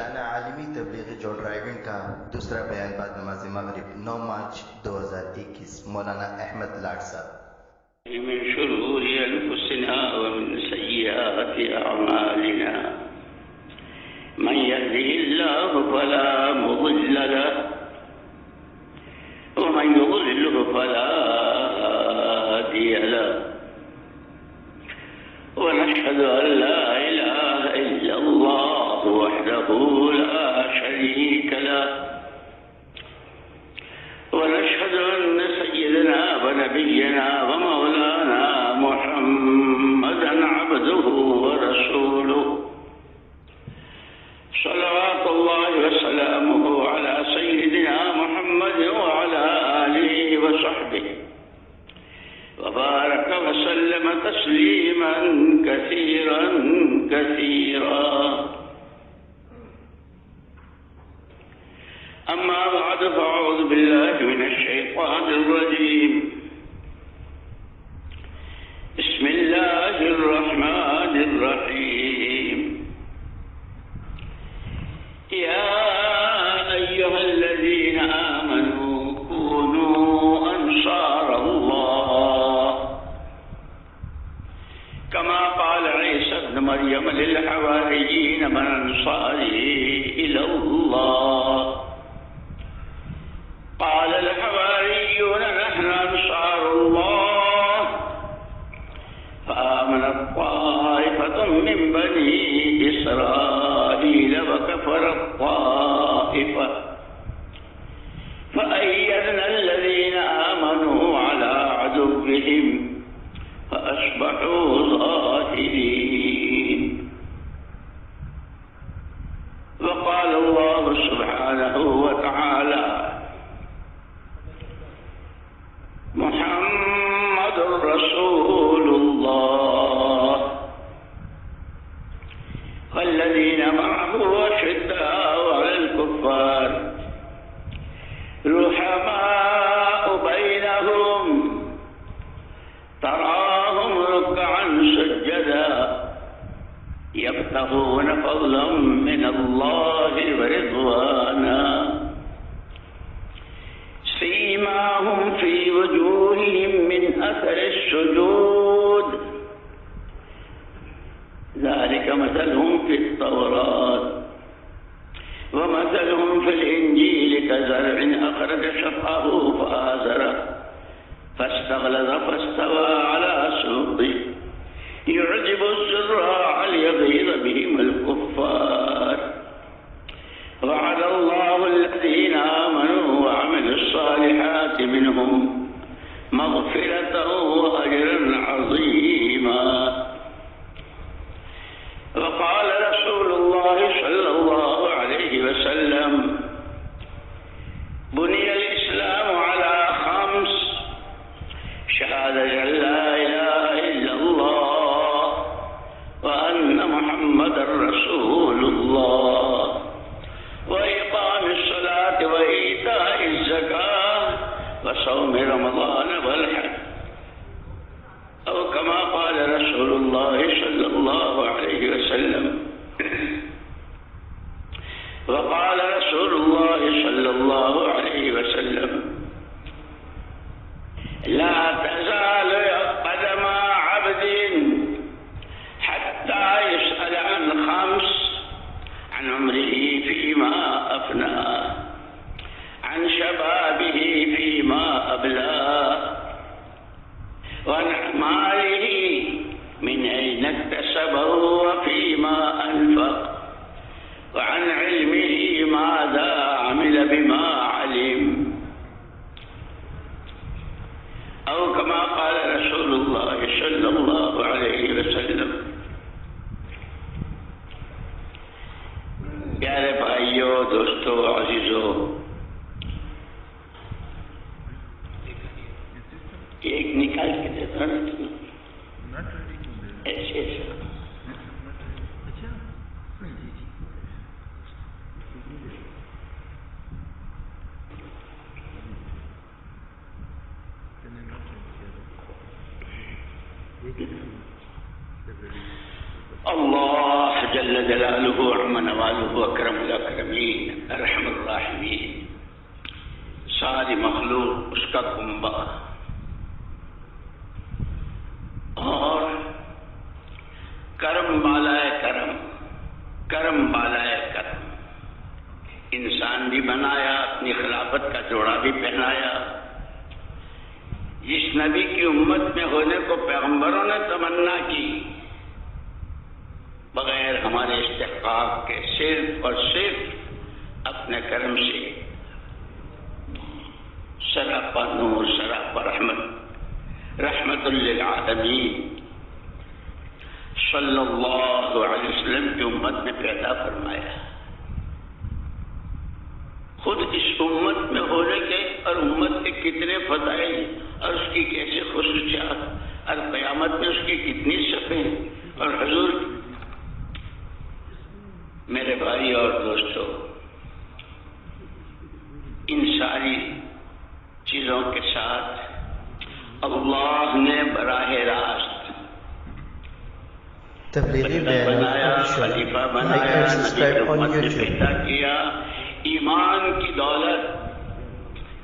سالانہ عالمی تبلیغی جو ڈرائیونگ کا دوسرا بیان بعد نماز مغرب 9 مارچ 2021 مولانا احمد لاڈ صاحب۔ من شرور انفسنا ومن سيئات اعمالنا من يهده الله فلا مضل له ومن يضلل فلا هادي له ونشهد ان لا اله الا الله وحده لا شريك له ونشهد أن سيدنا ونبينا ومولانا محمدا عبده ورسوله صلوات الله وسلامه على سيدنا محمد وعلى آله وصحبه وبارك وسلم تسليما كثيرا كثيرا. أما بعد فأعوذ بالله من الشيطان الرجيم. بسم الله الرحمن الرحيم. يا أيها الذين آمنوا كونوا أنصار الله كما قال عيسى ابن مريم للحواريين من أنصاري إلى الله قال الحواريون نحن أنصار الله فآمنت طائفة من بني إسرائيل وكفرت طائفة فأيدنا الذين آمنوا على عدوهم فأصبحوا ظاهرين. وقال الله سبحانه وتعالى محمد رسول الله والذين معه أشداء على الكفار رحماء بينهم تراهم ركعا سجدا يبتغون فضلا من الله ورضوانا سيماهم في وجوههم من أثر السجود ذلك مثلهم في التوراة ومثلهم في الإنجيل كزرع أخرج شطأه فآزره فاستغلظ فاستوى على سوقه يعجب الزراع ليغيظ بهم الكفار. وعد الله الذين آمنوا وعملوا الصالحات منهم مغفرة وأجرا عظيما. وقال رسول الله صلى الله عليه وسلم بني الإسلام على 5: شهادة أن لا إله إلا الله وأن محمدا رسول الله وإقام الصلاة وإيتاء الزكاة وصوم رمضان والحج أو كما قال رسول الله صلى الله عليه وسلم. وقال رسول الله صلى الله عليه وسلم لا تزال قدم عبد حتى يسأل عن 5: عن عمره فيما أفناه عن شبابه فيما أبلاه وعن ماله من أين اكتسبه وفيما أنفق وعن علمه ماذا عمل بما علم أو كما قال رسول الله صلى الله عليه وسلم. پیارے بھائیوں، دوستوں، عزیزوں، ایک نکال کے دیتا نا ایسے اللہ جل جلالہ عظم نوالہ اکرم العالمین ارحم الراحمین، ساری مخلوق اس کا کنبہ اور کرم بالائے کرم، کرم بالائے کرم، انسان بھی بنایا، اپنی خلافت کا جوڑا بھی پہنایا. جس نبی کی امت میں ہونے کو پیغمبروں نے تمنا کی، بغیر ہمارے استحقاق کے صرف اور صرف اپنے کرم سے سراپا نور، سراپا رحمت، رحمت للعالمین صلی اللہ علیہ وسلم کی امت میں پیدا فرمایا. خود اس امت میں ہونے کے اور امت کے کتنے فضائل اور اس کی کیسے خصوصیات اور قیامت میں اس کی کتنی صفیں، اور حضور میرے بھائی اور دوستوں، ان ساری چیزوں کے ساتھ اللہ نے براہ راست تبلیغی بنایا، خلیفہ بنایا، نبی کی امت نے پیدا کیا. ایمان کی دولت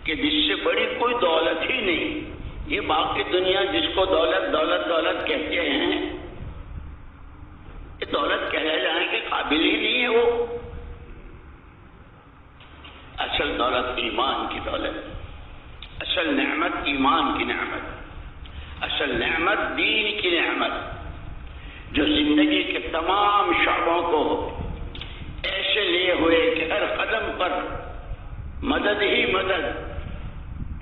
کہ جس سے بڑی کوئی دولت ہی نہیں. یہ باقی دنیا جس کو دولت دولت دولت کہتے ہیں، یہ دولت کہے جانے کے قابل ہی نہیں ہے. وہ اصل دولت ایمان کی دولت، اصل نعمت ایمان کی نعمت، اصل نعمت دین کی نعمت، جو زندگی کے تمام شعبوں کو ایسے لیے ہوئے کہ ہر قدم پر مدد ہی مدد،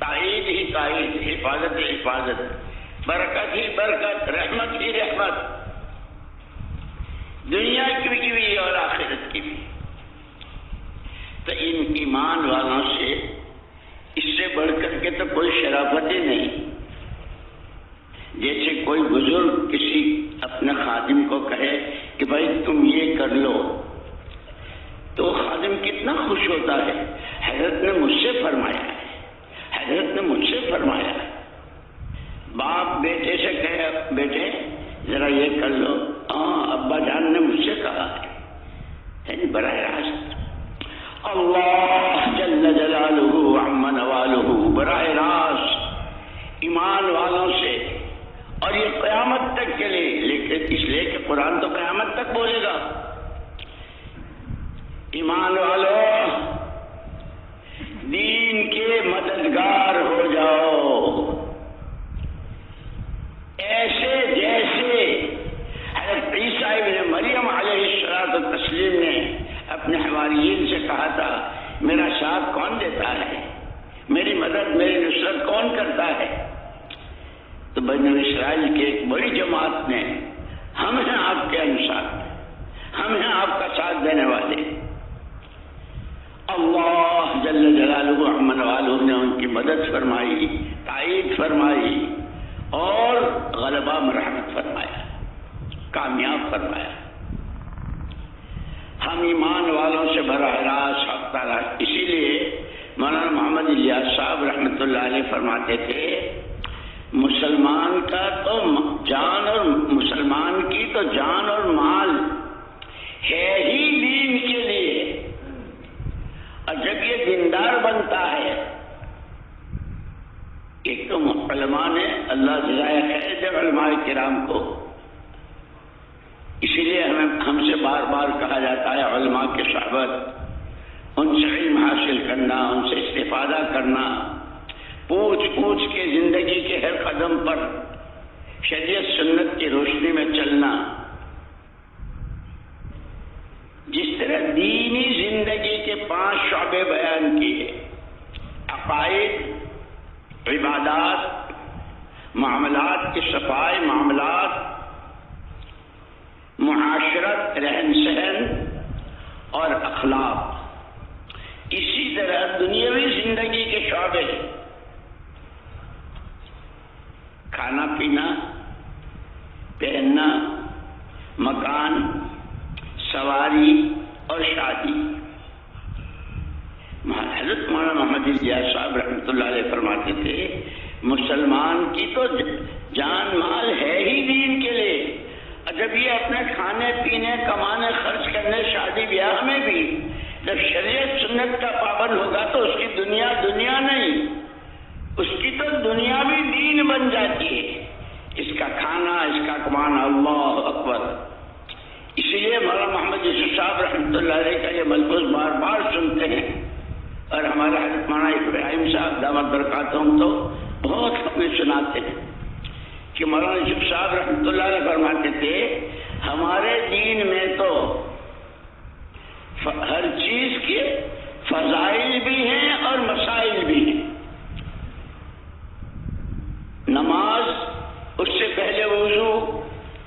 تائید ہی تائید، حفاظت ہی حفاظت، برکت ہی برکت، رحمت ہی رحمت، دنیا کی بھی اور آخرت کی بھی. تو ان ایمان والوں سے اس سے بڑھ کر کے تو کوئی شرافت ہی نہیں. جیسے کوئی بزرگ کسی اپنے خادم کو کہے کہ بھائی تم یہ کر لو، تو خادم کتنا خوش ہوتا ہے. حضرت نے مجھ سے فرمایا ہے، حضرت نے مجھ سے فرمایا ہے. باپ بیٹے سے کہے بیٹے ذرا یہ کر لو، ہاں ابا جان نے مجھ سے کہا ہے. یعنی براہ راست اللہ جل جلالہ عم نوالہ براہ راست ایمان والوں سے، اور یہ قیامت تک کے لیے، لیکن اس لیے کہ قرآن تو قیامت تک بولے گا. ایمان والوں دین کے مددگار ہو جاؤ، ایسے جیسے حضرت عیسیٰ ابن مریم علیہ السلام نے اپنے حواریین سے کہا تھا میرا ساتھ کون دیتا ہے، میری مدد میری نصرت کون کرتا ہے. تو بنی اسرائیل کی ایک بڑی جماعت نے ہم ہیں آپ کے انصار، ہم ہیں آپ کا ساتھ دینے والے. اللہ جل جلالہ عم نوالہ نے ان کی مدد فرمائی، تائید فرمائی اور غلبہ مرحمت فرمایا، کامیاب فرمایا. ہم ایمان والوں سے براہ راست حق تعالیٰ. اسی لیے مولانا محمد الیاس صاحب رحمۃ اللہ علیہ فرماتے تھے مسلمان کا تو جان اور مسلمان کی تو جان اور مال ہے ہی دین کے لیے، اور جب یہ دیندار بنتا ہے، ایک تو علماء نے اللہ جزائے خیر دے علماء کرام کو، اسی لیے ہم سے بار بار کہا جاتا ہے علماء کی صحبت، ان سے علم حاصل کرنا، ان سے استفادہ کرنا، پوچھ پوچھ کے زندگی کے ہر قدم پر شریعت سنت کی روشنی میں چلنا. جس طرح دینی زندگی کے 5 شعبے بیان کیے، عقائد، عبادات، معاملات کی صفائی، معاملات، معاشرت، رہن سہن اور اخلاق، اسی طرح دنیاوی زندگی کے شعبے، کھانا پینا، پہننا، مکان، سواری اور شادی. حضرت مولانا محمد الیاس صاحب رحمۃ اللہ علیہ فرماتے تھے مسلمان کی تو جان مال ہے ہی دین کے لیے، اور جب یہ اپنے کھانے پینے، کمانے، خرچ کرنے، شادی بیاہ میں بھی جب شریعت سنت کا پابند ہوگا تو اس کی دنیا دنیا نہیں، اس کی تو دنیا بھی دین بن جاتی ہے. اس کا کھانا، اس کا کمانا، اللہ اکبر. اسی لیے مولانا محمد یوسف صاحب رحمۃ اللہ علیہ کا یہ ملفوظ بار بار سنتے ہیں، اور ہمارے حضرت مولانا ابراہیم صاحب دامت برکاتہم تو بہت ہمیں سناتے ہیں کہ مولانا یوسف صاحب رحمۃ اللہ علیہ فرماتے تھے ہمارے دین میں تو ہر چیز کے فضائل بھی ہیں اور مسائل بھی ہیں. نماز، اس سے پہلے وضو،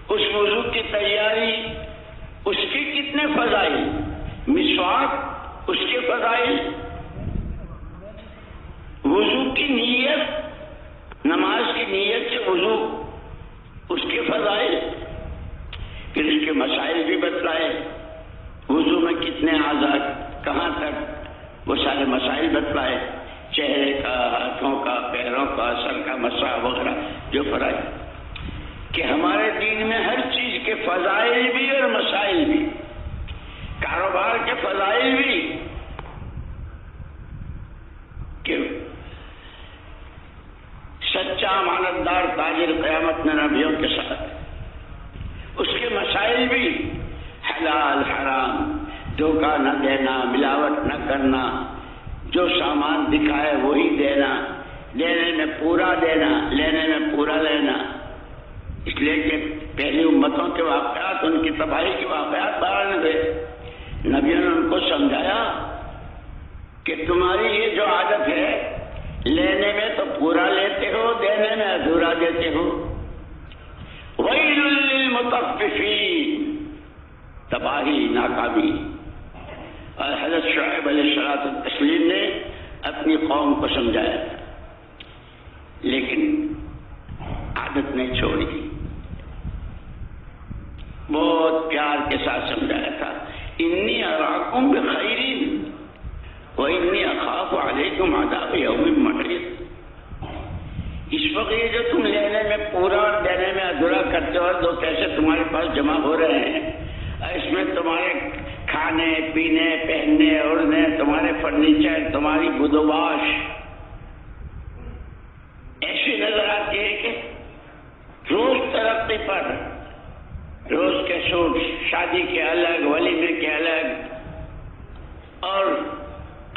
اس وضو کی تیاری، اس کے کتنے فضائل. مسواک، اس کے فضائل. وضو کی نیت، نماز کی نیت سے وضو، اس کے فضائل. پھر اس کے مسائل بھی بتلائے. وضو میں کتنے اعضاء، کہاں تک، وہ سارے مسائل بتلائے. چہرے کا، ہاتھوں کا، پیروں کا، سر کا مسح وغیرہ جو فرائض، کہ ہمارے دین میں ہر چیز کے فضائل بھی اور مسائل بھی. کاروبار کے فضائل بھی کہ سچا امانت دار تاجر قیامت میں نبیوں کے ساتھ. اس کے مسائل بھی حلال حرام، دھوکہ نہ دینا، ملاوٹ نہ کرنا، جو سامان دکھائے وہی دینا، لینے میں پورا دینا، لینے میں پورا لینا. اس لیے کہ پہلی امتوں کے واقعات، ان کی تباہی کے واقعات بیان ہوئے. نبیوں نے ان کو سمجھایا کہ تمہاری یہ جو عادت ہے، لینے میں تو پورا لیتے ہو، دینے میں ادھورا دیتے ہو. ویل للمطففین، تباہی، ناکامی. اور حضرت شعیب علیہ الصلوۃ والتسلیم نے اپنی قوم کو سمجھایا تھا، لیکن عادت نہیں چھوڑی. بہت پیار کے ساتھ سمجھایا تھا. انی اراکم بخیر وانی اخاف علیکم عذاب یوم محیط. اس وقت یہ جو تم لینے میں پورا اور دینے میں ادھورا کرتے ہو، دو پیسے تمہارے پاس جمع ہو رہے ہیں، اس میں تمہارے کھانے پینے، پہننے اوڑھنے، تمہارے فرنیچر، تمہاری بدوباش ایسی نظر آتی ہے کہ روز ترقی پر، روز کے سوٹ، شادی کے الگ، ولیمے کے الگ، اور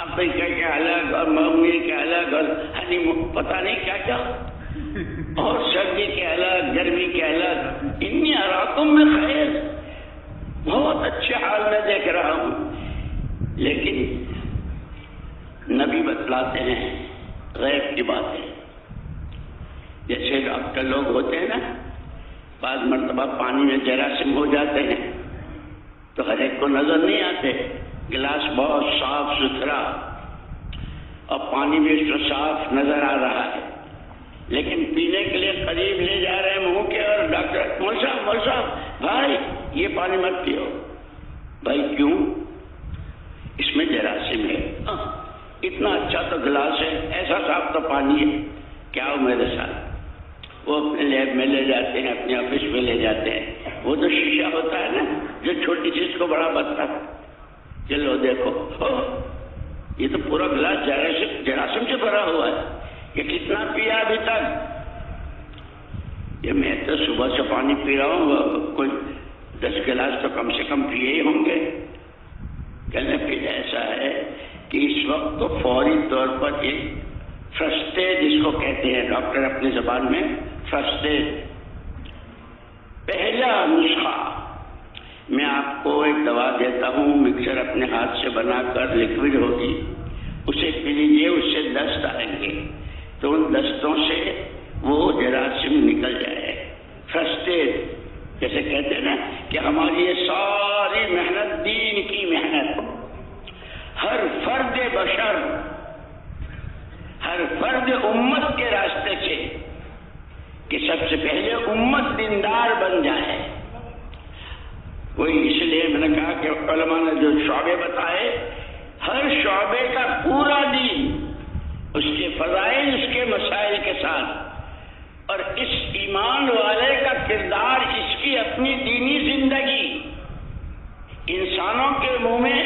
افریقہ کے الگ، اور معمولی کے الگ، اور ہنی پتہ نہیں کیا کیا، اور سردی کے الگ، گرمی کے الگ. انی اراکم میں خیر، بہت اچھے حال میں دیکھ رہا ہوں. لیکن نبی بتلاتے ہیں غیب کی باتیں. جیسے ڈاکٹر لوگ ہوتے ہیں نا، بعض مرتبہ پانی میں جراثیم ہو جاتے ہیں تو ہر ایک کو نظر نہیں آتے. گلاس بہت صاف ستھرا اور پانی بھی اس کو صاف نظر آ رہا ہے، لیکن پینے کے لیے قریب لے جا رہے ہیں منہ کے، اور ڈاکٹر مول صاحب بھائی یہ پانی مت پیو. بھائی کیوں؟ اس میں جراثیم ہے. اتنا اچھا تو گلاس ہے، ایسا صاف تو پانی ہے، کیا ہو میرے ساتھ. وہ اپنے لیب میں لے جاتے ہیں، اپنے آفس میں لے جاتے ہیں. وہ تو شیشہ ہوتا ہے نا جو چھوٹی چیز کو بڑا بنتا ہے. چلو دیکھو، یہ تو پورا گلاس جراثیم سے بھرا ہوا ہے. یہ کتنا پیا ابھی تک؟ یہ میں تو صبح سے پانی پی رہا ہوں، کوئی 10 گلاس تو کم سے کم پیے ہی ہوں گے. کہنے پھر ایسا ہے کہ اس وقت تو فوری طور پر ایک فرسٹ ایڈ، جس کو کہتے ہیں ڈاکٹر اپنی زبان میں، فرسٹ ایڈ، پہلا نسخہ. میں آپ کو ایک دوا دیتا ہوں، مکسر اپنے ہاتھ سے بنا کر لکوڈ ہوگی، اسے پی لیجیے، اس سے دست آئیں گے تو ان دستوں سے وہ جراثیم نکل جائے. فرسٹ ایڈ جیسے کہتے ہیں نا کہ ہماری یہ ساری محنت دین کی محنت، ہر فرد بشر، ہر فرد امت کے راستے سے، کہ سب سے پہلے امت دیندار بن جائے. وہی اس لیے میں نے کہا کہ علماء نے جو شعبے بتائے، ہر شعبے کا پورا دین، اس کے فضائل، اس کے مسائل کے ساتھ، اور اس ایمان والے کا کردار، اس کی اپنی دینی زندگی. انسانوں کے منہ میں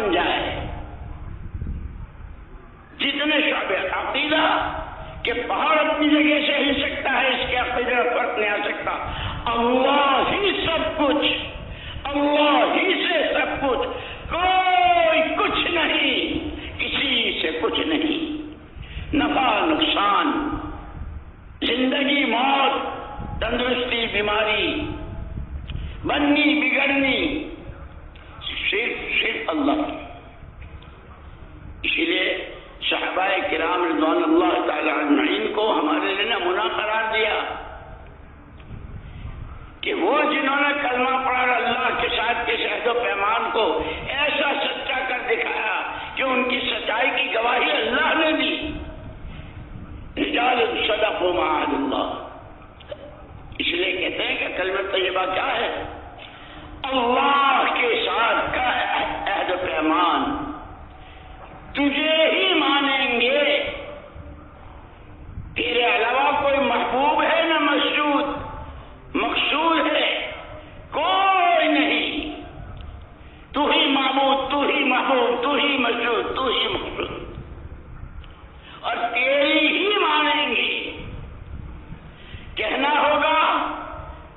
بن جائے. جتنے شعبے عقیدہ کہ پہاڑ اپنی جگہ سے ہل سکتا ہے، اس کے عقیدے میں فرق نہیں آ سکتا. اللہ ہی سب کچھ، اللہ ہی سے سب کچھ، کوئی کچھ نہیں، کسی سے کچھ نہیں. نفع نقصان، زندگی موت، تندرستی بیماری، بننی بگڑنی، صرف اللہ. اسی لیے صحابہ کرام رضوان اللہ تعالی اجمعین کو ہمارے لیے نمونہ قرار دیا کہ وہ جنہوں نے کلمہ پڑھا اور اللہ کے ساتھ کے عہد و پیمان کو ایسا سچا کر دکھایا کہ ان کی سچائی کی گواہی اللہ نے دی. رجال صدقوا ما عهد اللہ. اس لیے کہتے ہیں کہ کلمہ طیبہ کیا ہے؟ اللہ کے ساتھ کا عہد و پیمان. تجھے ہی مانیں گے، تیرے علاوہ کوئی محبوب ہے نہ مقصود ہے، کوئی نہیں. تو ہی معبود، تو ہی محبوب، تو ہی مقصود، تو ہی مقصود، اور تیری ہی مانیں گے. کہنا ہوگا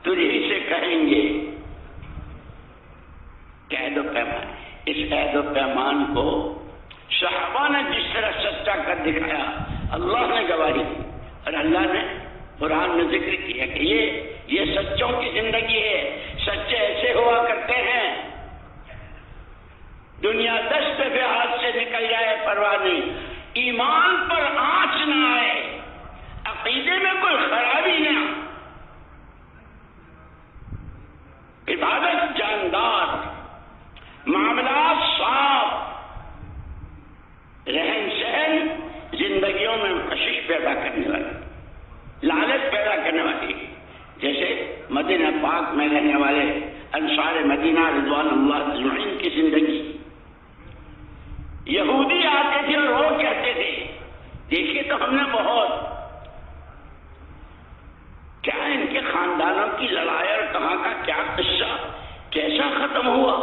تجھی سے کہیں گے. عہد و پیمان، اس عہد و پیمان کو صحابہ نے جس طرح سچا کر دکھایا، اللہ نے گواہی دی. اور اللہ نے قرآن میں ذکر کیا کہ یہ سچوں کی زندگی ہے. سچے ایسے ہوا کرتے ہیں دنیا دست پہ ہاتھ سے نکل جائے پرواہ نہیں، ایمان پر آنچ نہ آئے، عقیدے میں کوئی خرابی نہ، عبادت جاندار، معاملات صاف، رہن سہن زندگیوں میں کشش پیدا کرنے والی، لالچ پیدا کرنے والی. جیسے مدینہ پاک میں رہنے والے انصار مدینہ رضوان اللہ اجمعین کی زندگی. یہودی آتے تھے اور وہ کہتے تھے دیکھیے تو ہم نے بہت، کیا ان کے خاندانوں کی لڑائی اور کہاں کا کیا قصہ کیسا ختم ہوا.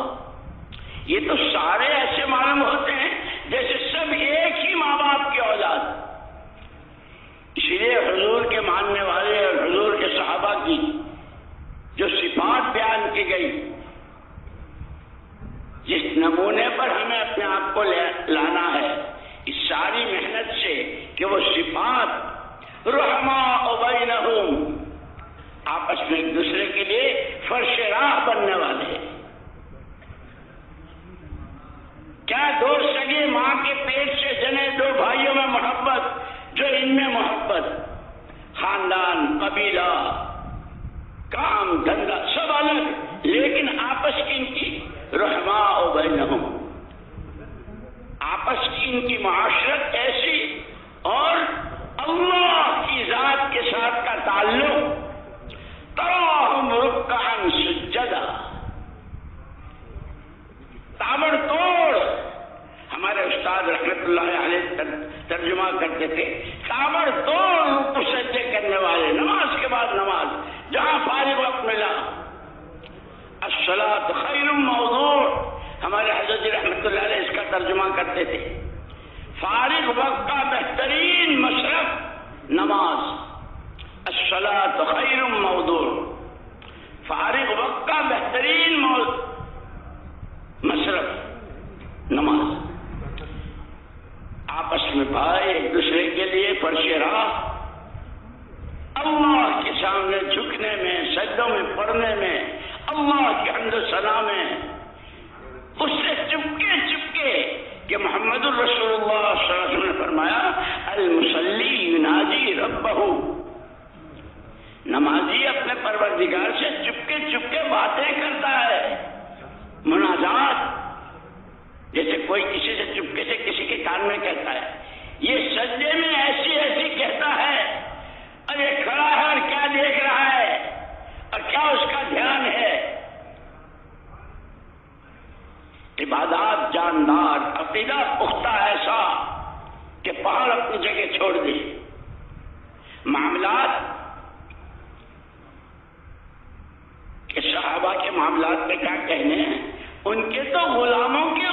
یہ تو سارے ایسے معلوم ہوتے ہیں جیسے سب ایک ہی ماں باپ کی اولاد. اسی لیے حضور کے ماننے والے اور حضور کے صحابہ کی جو صفات بیان کی گئی، جس نمونے پر ہمیں اپنے آپ کو لانا ہے اس ساری محنت سے کہ وہ صفات رحماء بینہم، آپس میں ایک دوسرے کے لیے فرش راہ بننے والے ہیں. کیا دو سگے ماں کے پیٹ سے جنے دو بھائیوں میں محبت، جو ان میں محبت، خاندان، قبیلہ، کام دھندا سب الگ، لیکن آپس کی ان کی رحماء بینہم، آپس کی ان کی معاشرت ایسی، اور اللہ کی ذات کے ساتھ کا تعلق، تراہم رکعا سجدا، تابڑ توڑ. ہمارے استاد رحمت اللہ علیہ ترجمہ کرتے تھے، تابڑ توڑ رکوع سجدے کرنے والے، نماز کے بعد نماز، جہاں فارغ وقت ملا. الصلاۃ خیر موضوع، ہمارے حضرت رحمت اللہ علیہ اس کا ترجمہ کرتے تھے، فارغ وقت کا بہترین مصرف نماز. الصلاۃ خیر موضوع، فارغ وقت کا بہترین مصرف نماز. آپس میں بھائی ایک دوسرے کے لیے فرش راہ، اللہ کے سامنے جھکنے میں، سجدوں میں پڑھنے میں، اللہ کے حمد و ثنا میں، اس سے چپکے چپکے کہ محمد الرسول اللہ صلی اللہ علیہ وسلم نے فرمایا المصلی یناجی ربہ، نمازی اپنے پروردگار سے چپکے چپکے باتیں کرتا ہے، مناجات، جیسے کوئی کسی سے چپکے سے کسی کے کان میں کہتا ہے. یہ سجدے میں ایسی ایسی کہتا ہے، اور یہ کھڑا ہے اور کیا دیکھ رہا ہے اور کیا اس کا دھیان ہے. عبادات جاندار، عقیدہ پختہ ایسا کہ پہاڑ اپنی جگہ چھوڑ دے. معاملات کہ صحابہ کے معاملات میں کیا کہنے ہیں، ان کے تو غلاموں کے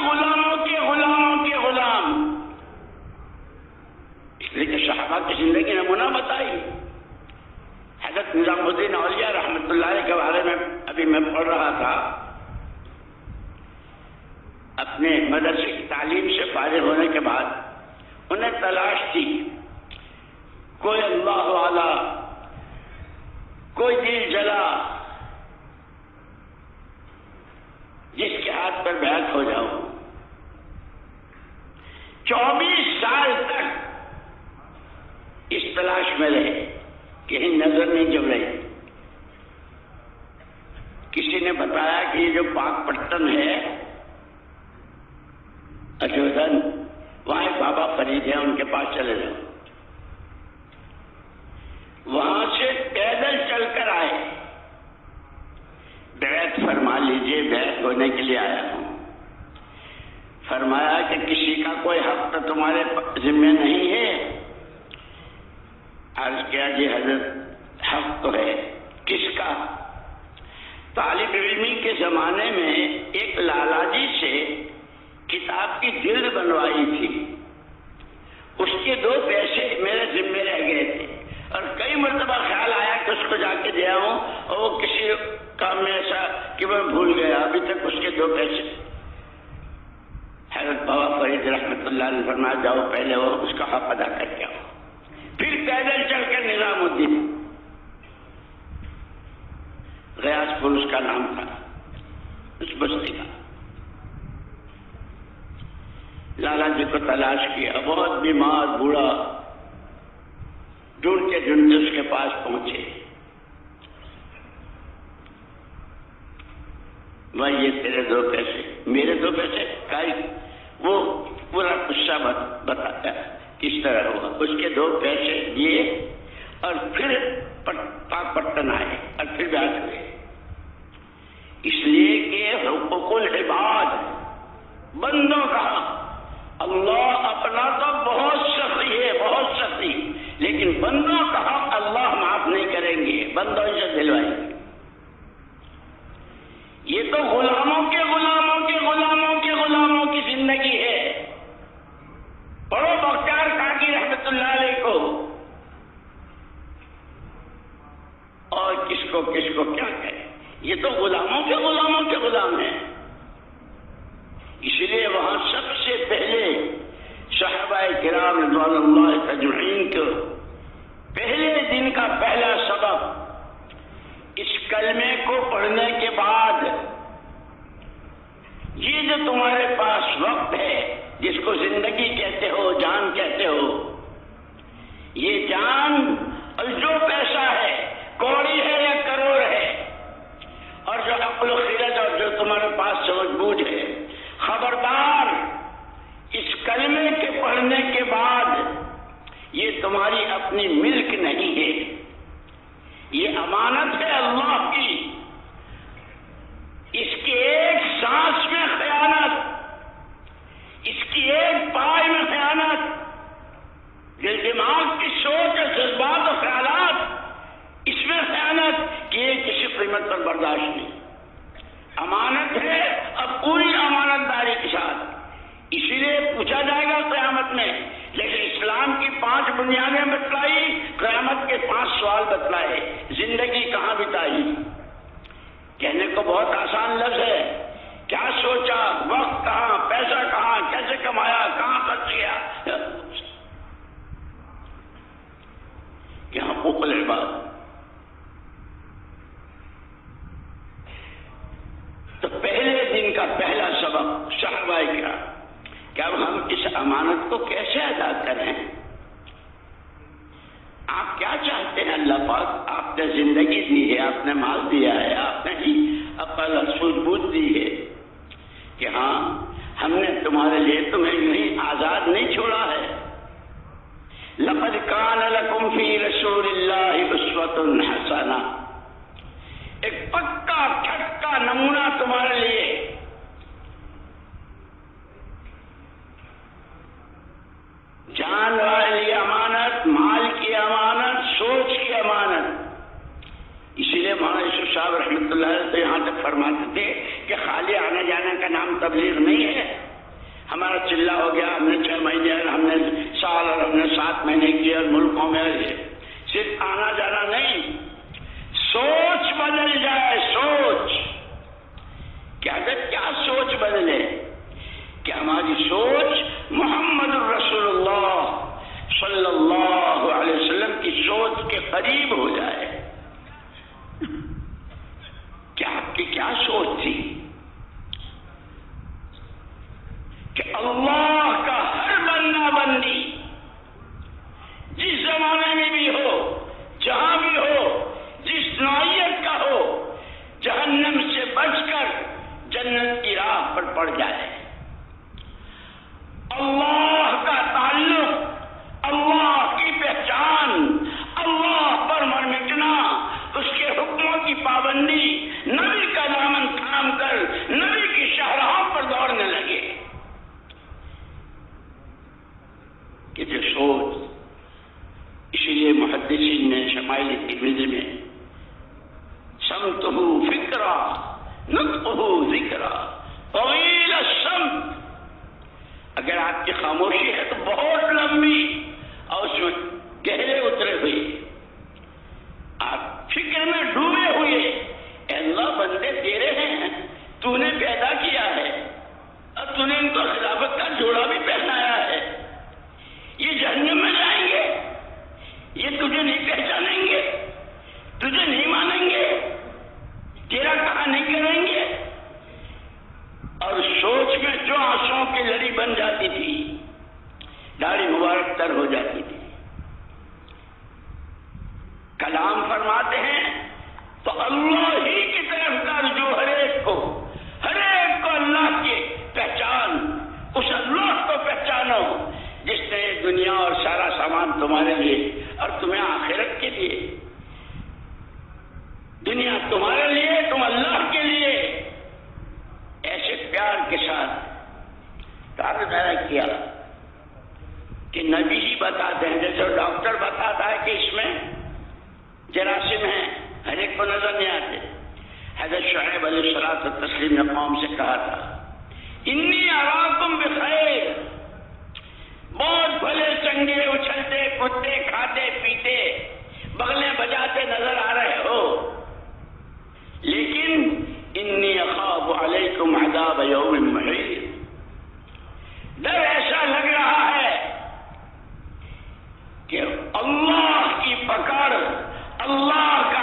مدرسے کی تعلیم سے فارغ ہونے کے بعد انہیں تلاش تھی کوئی اللہ والا، کوئی دل جلا جس کے ہاتھ پر بیعت ہو جاؤں۔ 24 سال تک اس تلاش میں رہے، کہیں نظر نہیں جم رہی۔ کسی نے بتایا کہ یہ جو پاک پٹن ہے اجودھن، وہاں ایک بابا فرید ہے، ان کے پاس چلے جاؤ۔ وہاں سے پیدل چل کر آئے، بیعت فرما لیجئے، بیعت ہونے کے لیے آیا ہوں۔ فرمایا کہ کسی کا کوئی حق تو تمہارے ذمہ نہیں ہے؟ عرض کیا جی حضرت حق تو ہے۔ کس کا؟ طالب علمی کے زمانے میں ایک لالا جی سے کتاب کی جلد بنوائی تھی، اس کے 2 پیسے میرے ذمہ رہ گئے تھے، اور کئی مرتبہ خیال آیا کہ اس کو جا کے دیا ہوں، اور وہ کسی کام میں ایسا کہ میں بھول گیا، ابھی تک اس کے 2 پیسے۔ حضرت بابا فرید رحمۃ اللہ علیہ فرمایا جاؤ پہلے وہ اس کا حق ادا کر کے آؤ۔ پھر پیدل چل کر نظام الدین، غیاث پور اس کا نام تھا، اس بستی کا، لالا جی کو تلاش کیا، بہت بیمار بوڑھا، ڈھونڈتے ڈھونڈتے اس کے پاس پہنچے۔ بھائی یہ تیرے 2 پیسے، میرے 2 پیسے کائی؟ وہ پورا قصہ بتایا کس طرح ہوا۔ اس کے 2 پیسے دیے اور پھر پاک پٹن آئے اور پھر بیعت ہوئے، اس لیے کہ حقوق العباد، بندوں کا اللہ اپنا تو بہت سخی ہے، بہت سخی، لیکن بندوں کا حق اللہ معاف نہیں کریں گے، بندوں سے دلوائیں گے۔ یہ تو غلاموں کے غلاموں کے غلاموں کے غلاموں کی زندگی ہے۔ پڑھو بختیار کاکی رحمت اللہ علیہ کو، اور کس کو کیا کہے، یہ تو غلاموں کے غلاموں کے غلام ہیں۔ اس لیے وہاں سب سے پہلے صحابہ کرام رضوان اللہ اجمعین کو پہلے دن کا پہلا سبق اس کلمے کو پڑھنے کے بعد، یہ جو تمہارے پاس وقت ہے جس کو زندگی کہتے ہو، جان کہتے ہو، یہ جان اور جو پیسہ ہے، کوڑی ہے یا کروڑ ہے، اور جو عقل و خرد اور جو تمہارے پاس سمجھ بوجھ ہے، خبردار اس کلمے کے پڑھنے کے بعد یہ تمہاری اپنی ملک نہیں ہے، یہ امانت ہے اللہ کی۔ اس کی ایک سانس میں خیانت، اس کی ایک پائے میں خیانت، دل دماغ کی سوچ اور جذبات و خیالات، اس میں خیانت کہ یہ کسی قیمت پر برداشت نہیں۔ امانت ہے اب پوری امانت داری کے ساتھ، اسی لیے پوچھا جائے گا قیامت میں۔ لیکن اسلام کی 5 بنیادیں بتلائی، قیامت کے 5 سوال بتلائے، زندگی کہاں بتائی؟ کہنے کو بہت آسان لفظ ہے، کیا سوچا، وقت کہاں، پیسہ کہاں، کیسے کمایا، کہاں خرچ کیا، کیا حقوق العباد۔ تو پہلے دن کا پہلا سبق صحابہ کرام کہ اب ہم اس امانت کو کیسے ادا کریں؟ آپ کیا چاہتے ہیں اللہ پاک؟ آپ نے زندگی دی ہے، آپ نے مال دیا ہے، آپ نے ہی عقل اور سوجھ بوجھ دی ہے کہ ہاں ہم نے تمہارے لیے تمہیں یوں ہی آزاد نہیں چھوڑا ہے۔ لقد کان لکم فی رسول اللہ اسوۃ حسنہ، ایک پکا ٹھکا نمونہ تمہارے لیے۔ جان والی امانت، مال کی امانت، سوچ کی امانت۔ اسی لیے مولانا یوسف صاحب رحمۃ اللہ علیہ تو یہاں تک فرماتے تھے کہ خالی آنے جانے کا نام تبلیغ نہیں ہے۔ ہمارا چلہ ہو گیا، ہم نے 6 مہینے اور ہم نے سال اور ہم نے 7 مہینے کیے اور ملکوں میں صرف آنا جانا نہیں، سوچ بدل جائے، سوچ۔ کیا سوچ بدلے کہ ہم ہماری سوچ محمد رسول اللہ صلی اللہ علیہ وسلم کی سوچ کے قریب ہو جائے. کیا آپ کی کیا سوچ تھی کہ اللہ کا ہر بندہ بندی جس زمانے میں بھی ہو، جہاں بھی ہو، جس نوعیت کا ہو، جہنم سے بچ کر جنت کی راہ پر پڑ جائے. اللہ کا تعلق، اللہ کی پہچان، اللہ پر مر مٹنا، اس کے حکموں کی پابندی، نبی کا دامن تھام کر نبی کی شاہراہوں پر دوڑنے لگے. کہ جو سوچ، اسی لیے محدثین نے شمائل ترمذی میں سمتہ فکرا نطقہ ذکرا طویل السمت، اگر آپ کی خاموشی ہے تو بہت لمبی اور اس میں گہرے اترے ہوئے، آپ فکر میں ڈوبے ہوئے. اے اللہ، بندے تیرے ہیں، تو نے پیدا کیا ہے اور تو نے ان کو خلافت کا جوڑا بھی پہنایا ہے. یہ جہنم میں جائیں گے، یہ تجھے نہیں پہچانیں گے، تجھے نہیں مانیں گے، تیرا کہا نہیں کریں گے. اور سوچ میں جو آنسوؤں کی لڑی بن جاتی تھی، داڑھی مبارک تر ہو جاتی تھی. کلام فرماتے ہیں تو اللہ ہی کی طرف کا رجوع، ہر ایک کو اللہ کی پہچان، اس اللہ کو پہچانو جس نے دنیا اور سارا سامان تمہارے لیے اور تمہیں آخرت کے لیے، دنیا تمہارے لیے، تم اللہ کے لیے ایسے پیار کے ساتھ کارنامہ کیا کہ نبی ہی بتاتے ہیں. جیسے ڈاکٹر بتاتا ہے کہ اس میں جراثیم ہیں، ہر ایک کو نظر نہیں آتے. حضرت شعیب علیہ الصلوۃ والتسلیم نے قوم سے کہا تھا، انی اراکم بخیر، بہت بھلے چنگے، اچھلتے کودتے، کھاتے پیتے، بغلیں بجاتے نظر آ رہے ہو، لیکن انی اخاف علیکم عذاب یوم محیط، ڈر ایسا لگ رہا ہے کہ اللہ کی پکڑ، اللہ کا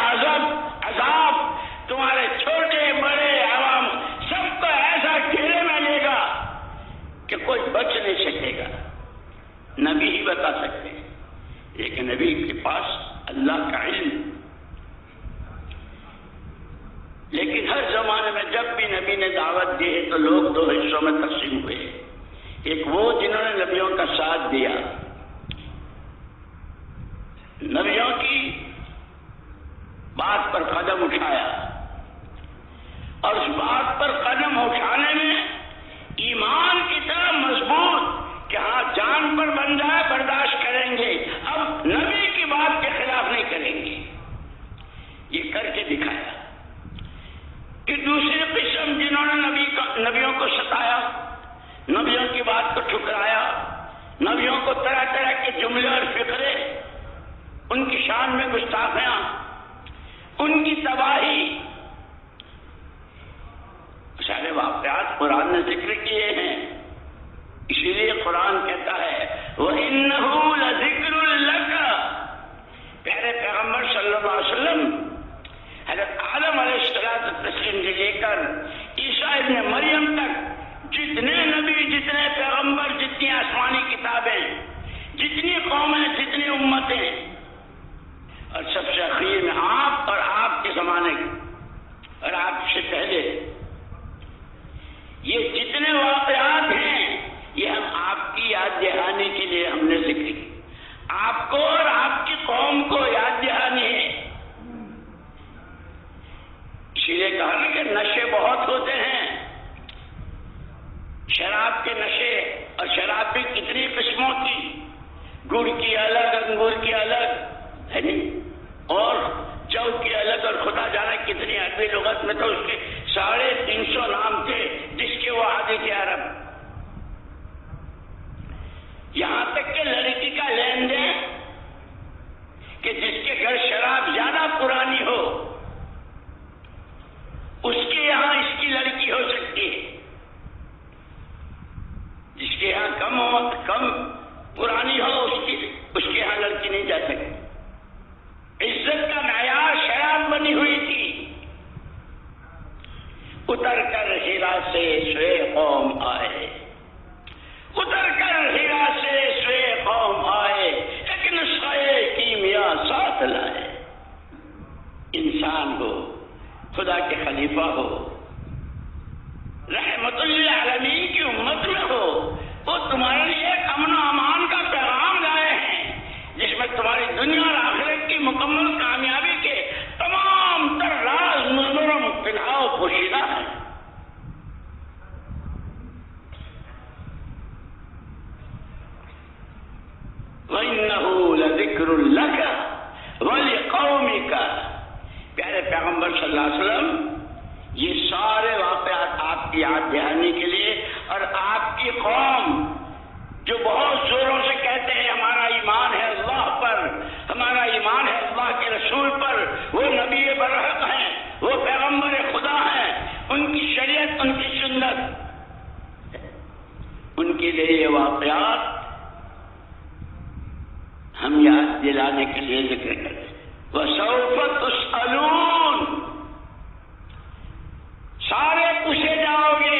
عذاب تمہارے چھوٹے بڑے عوام سب کو ایسا گھیرے میں لے گا کہ کوئی بچ نہیں سکے گا. نبی ہی بتا سکتے ہیں، لیکن نبی کے پاس اللہ کا علم. لیکن ہر زمانے میں جب بھی نبی نے دعوت دی ہے تو لوگ دو حصوں میں تقسیم ہوئے. ایک وہ جنہوں نے نبیوں کا ساتھ دیا، نبیوں کی بات پر قدم اٹھایا، اور اس بات پر قدم اٹھانے میں ایمان کی طرح مضبوط کہ ہاں جان پر بن جائے برداشت کریں گے، اب نبی کی بات کے خلاف نہیں کریں گے. یہ کر کے دکھایا. کہ دوسری قسم جنہوں نے نبیوں کو ستایا، نبیوں کی بات کو ٹھکرایا، نبیوں کو طرح طرح کے جملے اور فقرے، ان کی شان میں گستاخیاں، ان کی تباہی، سارے واقعات قرآن نے ذکر کیے ہیں. اسی لیے قرآن کہتا ہے وَإِنَّهُ لَذِكْرٌ لَكَ، پیارے پیغمبر صلی اللہ علیہ وسلم حضرت آدم علیہ السلام سے لے کر عیسیٰ ابن مریم تک جتنے نبی، جتنے پیغمبر، جتنی آسمانی کتابیں، جتنی قومیں، جتنی امتیں، اور سب سے اخیر میں آپ اور آپ کے زمانے اور آپ سے پہلے، یہ جتنے واقعات ہیں یہ ہم آپ کی یاد دہانی کے لیے ہم نے ذکر کی. آپ کو اور آپ کی قوم کو یاد دہانی ہے. اسی لیے کہا نا کہ نشے بہت ہوتے ہیں، شراب کے نشے، اور شراب بھی کتنی قسموں کی، گڑ کی الگ، انگور کی الگ ہے نہیں، اور جو کی الگ، اور خدا جانے کتنی عربی لغت میں تو اس کے 350 نام تھے جس کے وہ عادی تھے عرب. یہاں تک کہ لڑکی کا لین دین، کہ جس کے گھر شراب زیادہ پرانی ہو اس کے یہاں اس کی لڑکی ہو سکتی ہے. کے یہاں کم پرانی ہو اس کے یہاں لڑکی نہیں جا سکتی. عزت کا معیار شراب بنی ہوئی تھی. اتر کر ہیرا سے سوئے قوم آئے، اتر کر ہیرا سے سوئے قوم آئے، ایک نسخہ کیمیا ساتھ لائے. انسان ہو، خدا کے خلیفہ ہو، رحمت للعالمین کی امت میں ہو، وہ تمہارے لیے ایک امن و امان کا پیغام لائے ہیں جس میں تمہاری دنیا اور آخرت کی مکمل کامیابی کے تمام تر راز مضمر و مبتلا و پوشیدہ ہیں. وَإِنَّهُ لَذِكْرٌ لَكَ وَلِقَوْمِكَ. پیارے پیغمبر صلی اللہ علیہ وسلم، یہ سارے واقعات آپ کی یاد دہانی کے لیے، اور آپ کی قوم جو بہت زوروں سے کہتے ہیں ہمارا ایمان ہے اللہ پر، ہمارا ایمان ہے اللہ کے رسول پر، وہ نبی برحق ہیں، وہ پیغمبر خدا ہیں، ان کی شریعت، ان کی سنت، ان کے لیے یہ واقعات ہم یاد دلانے کے لیے ذکر کریں. وَسَوْفَ تُسْأَلُونَ. سارے پوچھے جاؤ گے.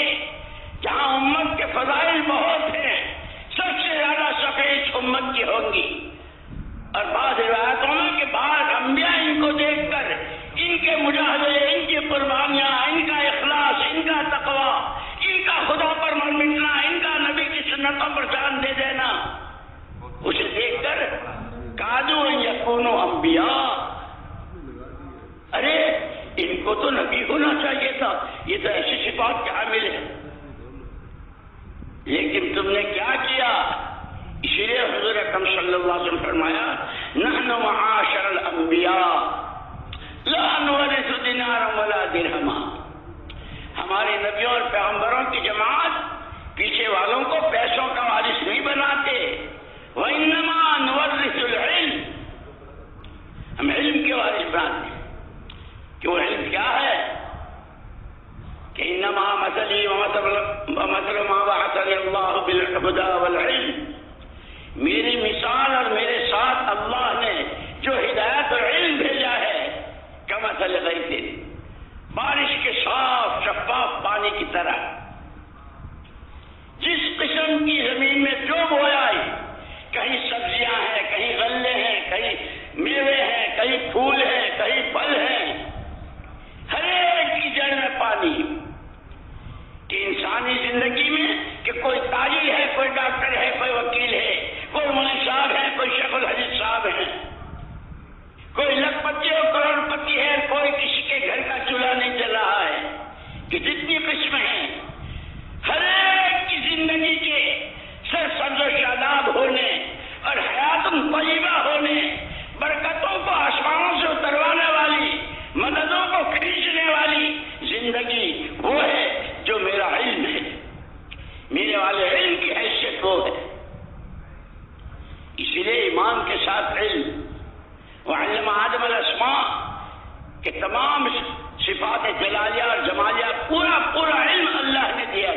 جہاں امت کے فضائل بہت ہیں، سب سے زیادہ سفید امت کی ہوں گی. اور بعض روایتوں میں کہ بعض انبیاء ان کو دیکھ کر ان کے مجاہدے، ان کی قربانیاں، ان کا اخلاص، ان کا تقویٰ، ان کا خدا پر من مٹنا، ان کا نبی کی سنتوں پر جان دے دینا، اسے دیکھ کر کادو یکونو انبیاء، ارے ان کو تو نبی ہونا چاہیے تھا، یہ تو ایسی صفات کے حامل ہے. لیکن تم نے کیا کیا؟ اسی لیے حضور اکرم صلی اللہ علیہ وسلم فرمایا نحن معاشر الانبیاء لا نورث دینارا ولا درہما. ہمارے نبیوں اور پیغمبروں کی جماعت پیچھے والوں کو پیسوں کا وارث نہیں بناتے. وَإِنَّمَا نُوَرِّثُ الْعِلْمَ. ہم علم کے وارث بناتے ہیں. کہ وہ علم کیا ہے؟ کہ انما مثلی ومثل ما بعثنی اللہ بالہدی والعلم. میری مثال اور میرے ساتھ اللہ نے جو ہدایت اور علم بھیجا ہے، کمثل غیث، بارش کے صاف شفاف پانی کی طرح. جس قسم کی زمین میں جو بویا ہے، کہیں سبزیاں ہیں، کہیں غلے ہیں، کہیں میوے ہیں، کہیں پھول ہیں، کہیں پھل ہیں، ہر ایک کی جڑ میں پانی. کہ انسانی زندگی میں کہ کوئی تاجر ہے، کوئی ڈاکٹر ہے، کوئی وکیل ہے، کوئی مولوی صاحب ہے، کوئی شیخ الحدیث صاحب ہے، کوئی لکھپتی اور کروڑ پتی ہے، کوئی کسی کے گھر کا چولہا نہیں جل رہا ہے. کہ جتنی قسمیں ہیں، ہر ایک کی زندگی کے سر سبز و شاداب ہونے اور حیات طیبہ ہونے، برکتوں کو آسمانوں سے اتروانے والی، مددوں کو کھینچنے والی زندگی وہ ہے جو میرا علم ہے. میرے والے علم کی حیثیت وہ ہے. اسی لیے ایمان کے ساتھ علم. وعلم آدم الاسماء کہ تمام صفات جلالیہ اور جمالیہ پورا علم اللہ نے دیا.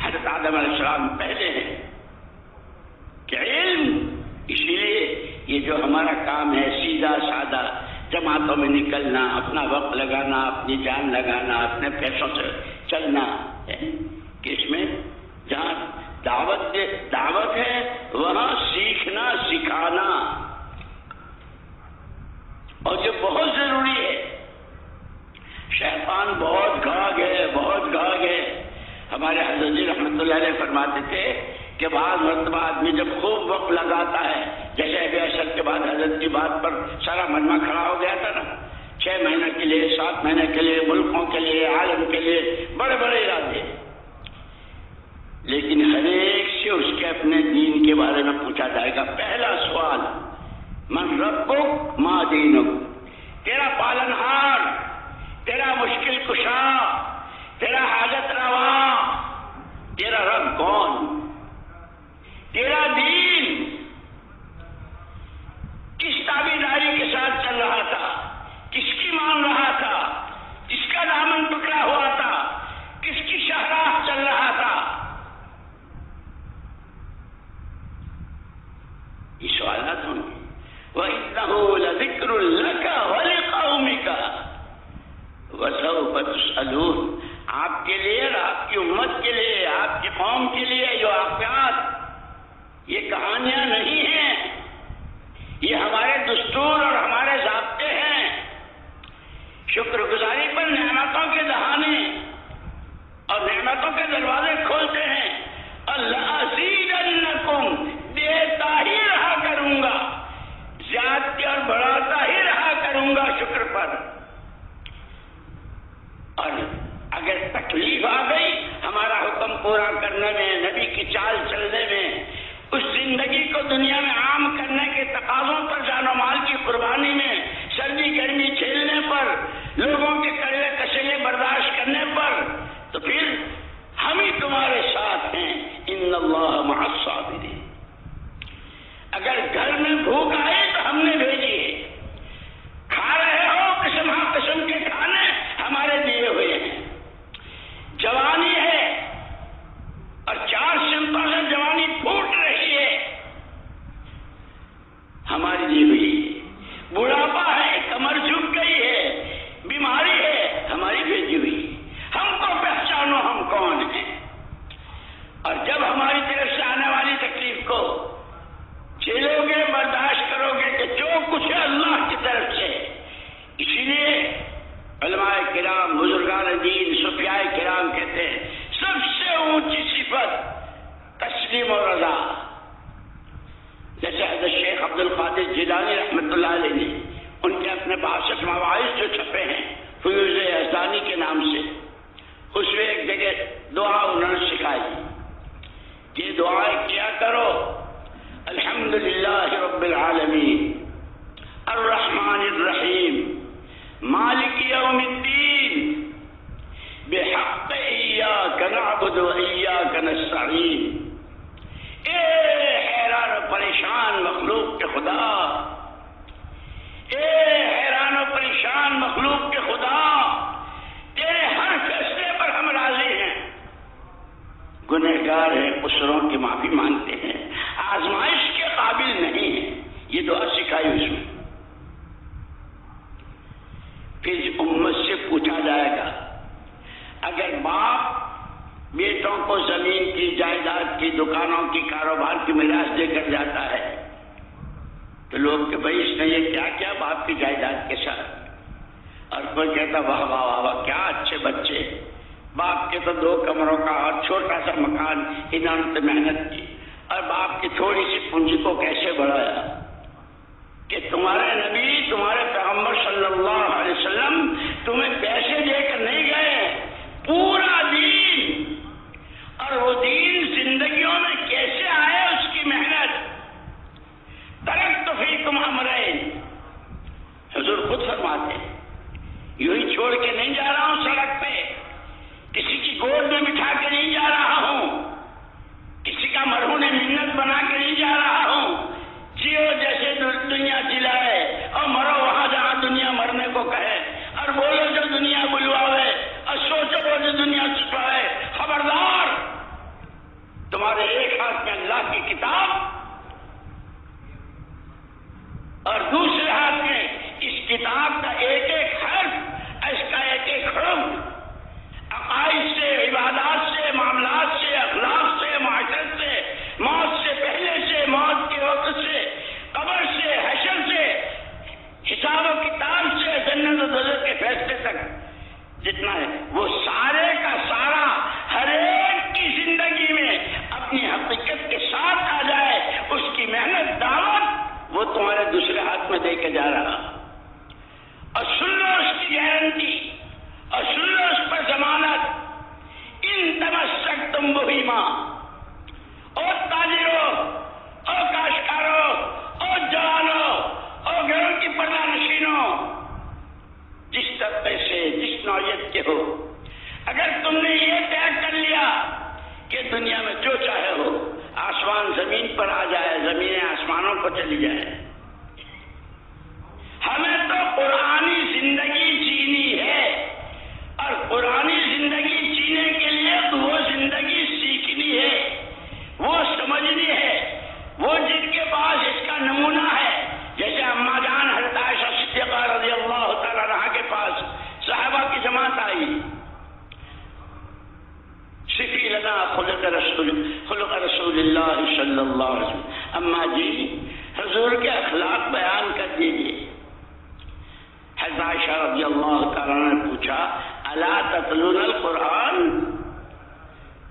حضرت آدم علیہ السلام پہلے ہیں کہ علم. اسی لیے یہ جو ہمارا کام ہے سیدھا سادہ جماعتوں میں نکلنا، اپنا وقت لگانا، اپنی جان لگانا، اپنے پیسوں سے چلنا ہے، کہ اس میں جہاں دعوت ہے وہاں سیکھنا سکھانا، اور یہ بہت ضروری ہے. شیطان بہت گھاگ ہے. ہمارے حضرت جی رحمۃ اللہ علیہ فرماتے تھے کہ بعض مرتبہ آدمی جب خوب وقت لگاتا ہے، جیسے ابھی عصر کے بعد حضرت کی بات پر سارا مجمع کھڑا ہو گیا تھا نا، 6 مہینے کے لیے، 7 مہینے کے لیے، ملکوں کے لیے، عالم کے لیے، بڑے بڑے ارادے. لیکن ہر ایک سے اس کے اپنے دین کے بارے میں پوچھا جائے گا. پہلا سوال من ربک ما دینک. تیرا پالنہار، تیرا مشکل کشا، تیرا حاجت روا، تیرا رب کون؟ تیرا دین کس تابعداری کے ساتھ چل رہا تھا؟ کس کی مان رہا تھا؟ کس کا دامن پکڑا ہوا تھا؟ کس کی شاہراہ چل رہا تھا؟ پورا کرنے میں، نبی کی چال چلنے میں، اس زندگی کو دنیا میں عام کرنے کے تقاضوں پر جان و مال کی قربانی میں، سردی گرمی جھیلنے پر، لوگوں کے کڑوے کشیلے برداشت کرنے پر، تو پھر ہم ہی تمہارے ساتھ ہیں، ان اللہ مع الصابرین۔ اگر گھر میں بھوک آئے تو ہم نے بھیجی ہے، کھا رہے ہو قسم ہاں قسم کے کھانے ہمارے دیے ہوئے ہیں، جوانی ہے اور 4 سمتوں سے جوانی پھوٹ رہی ہے، ہماری دی ہوئی ہے، بڑھاپا ہے، کمر جھک گئی ہے، بیماری ہے، ہماری بھیجی ہوئی، ہم کو پہچانو ہم کون ہیں، اور جب ہماری طرف سے آنے والی تکلیف کو جھیلو گے، برداشت کرو گے کہ جو کچھ ہے اللہ کی طرف سے۔ اسی لیے علماء کرام، بزرگان دین، صوفیاء کرام کہتے ہیں سب سے اونچی صفت تسلیم و رضا۔ جیسے حضرت شیخ عبد القادر جیلانی رحمۃ اللہ علیہ نے ان کے اپنے 62 مواعظ جو چھپے ہیں فیوض یزدانی کے نام سے، اس میں ایک جگہ دعا انہوں نے سکھائی، یہ دعائیں کیا کرو، الحمدللہ رب العالمین الرحمن الرحیم مالک یوم الدین بحق ایاک نعبد و ایاک نستعین۔ اے حیران و پریشان مخلوق کے خدا، اے حیران و پریشان مخلوق کے خدا، تیرے ہر فیصلے پر ہم راضی ہیں، گنہگار ہیں، قصوروں کی معافی مانگتے ہیں، آزمائش کے قابل نہیں ہیں، یہ دعا سکھائی اس میں۔ پھر امت سے پوچھا جائے گا، اگر باپ بیٹوں کو زمین کی، جائیداد کی، دکانوں کی، کاروبار کی میراث دے کر جاتا ہے تو لوگ کہ بھائی اس نے یہ کیا کیا باپ کی جائیداد کے ساتھ، اور کوئی کہتا واہ واہ واہ واہ کیا اچھے بچے، باپ کے تو 2 کمروں کا اور چھوٹا سا مکان انہوں نے محنت کی، اور باپ کی تھوڑی سی پونجی کو کیسے بڑھایا، کہ تمہارے نبی، تمہارے پیغمبر صلی اللہ علیہ وسلم تمہیں پیسے دے کر نہیں گئے، پورا دین، اور وہ دین زندگیوں میں کیسے آئے اس کی محنت۔ ترکت فیکم امرین، حضور خود فرماتے ہیں یوں ہی چھوڑ کے نہیں جا رہا ہوں سڑک پہ، کسی کی گود میں بٹھا کے نہیں جا رہا ہوں، کسی کا مرہون منت بنا کے نہیں جا رہا ہوں، جیو جیسے دنیا جلائے اور مرو وہاں جہاں دنیا مرنے کو کہے، اور بولو جو دنیا بلواوے، اور سوچو وہ جو دنیا چھپائے۔ خبردار، تمہارے ایک ہاتھ میں اللہ کی کتاب اور دوسرے ہاتھ میں اس کتاب کا ایک ایک حرف، اس کا ایک ایک حرف، عقائد سے، عبادات سے، معاملات سے، اخلاق سے، معاشرت سے، موت سے پہلے سے، موت کے وقت سے، قبر سے، حشر سے، حساب و کتاب سے، جنت و دوزخ کے فیصلے تک جتنا ہے، وہ سارے کا سارا ہر ایک کی زندگی میں اپنی حقیقت کے ساتھ آ جائے، اس کی محنت، دعوت وہ تمہارے دوسرے ہاتھ میں دے کے جا رہا، اور سن لو اس کی گارنٹی، اور سن لو اس پر ضمانت، ان تمسکتم بہما، اور تاجروں، اور کاشتکاروں، اور جوانوں، اور گھروں کی پردہ نشینوں، جس طبقے سے، جس نوعیت کے ہو، اگر تم نے یہ طے کر لیا کہ دنیا میں جو چاہے ہو، آسمان زمین پر آ جائے، زمینیں آسمانوں پر چلی جائے، ہمیں تو قرآنی زندگی جینی ہے، اور قرآنی زندگی جینے کے لیے وہ زندگی سیکھنی ہے، وہ سمجھنی ہے، وہ جن کے پاس اس کا نمونہ ہے، جیسے اما جان حضرت عائشہ صدیقہ رضی اللہ تعالی عنہا کے پاس صحابہ کی جماعت آئی، صفی لنا خلق رسول اللہ صلی اللہ علیہ وسلم، اما جی حضور کے اخلاق بیان کر دیجیے۔ حضرت عائشہ رضی اللہ تعالی عنہ نے پوچھا الا تتلون القرآن،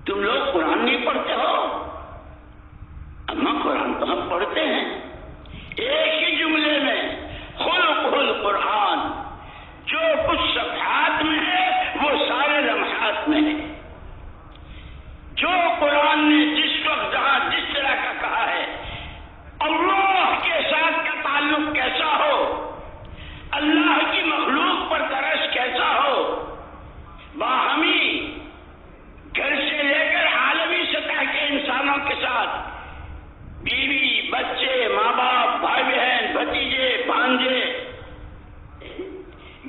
تم لوگ قرآن نہیں پڑھتے ہو؟ اما قرآن تو ہم پڑھتے ہیں، ایک ہی جملے میں خلق القرآن، جو کچھ صفحات میں ہے وہ سارے لمحات میں ہے، جو قرآن نے جس وقت جہاں جس طرح کا کہا ہے، اللہ کے ساتھ کا تعلق کیسا ہو، اللہ کی مخلوق پر ترس کیسا ہو، باہمی گھر سے لے کر عالمی سطح کے انسانوں کے ساتھ، بیوی بچے ماں باپ بھائی بہن بھتیجے بھانجے،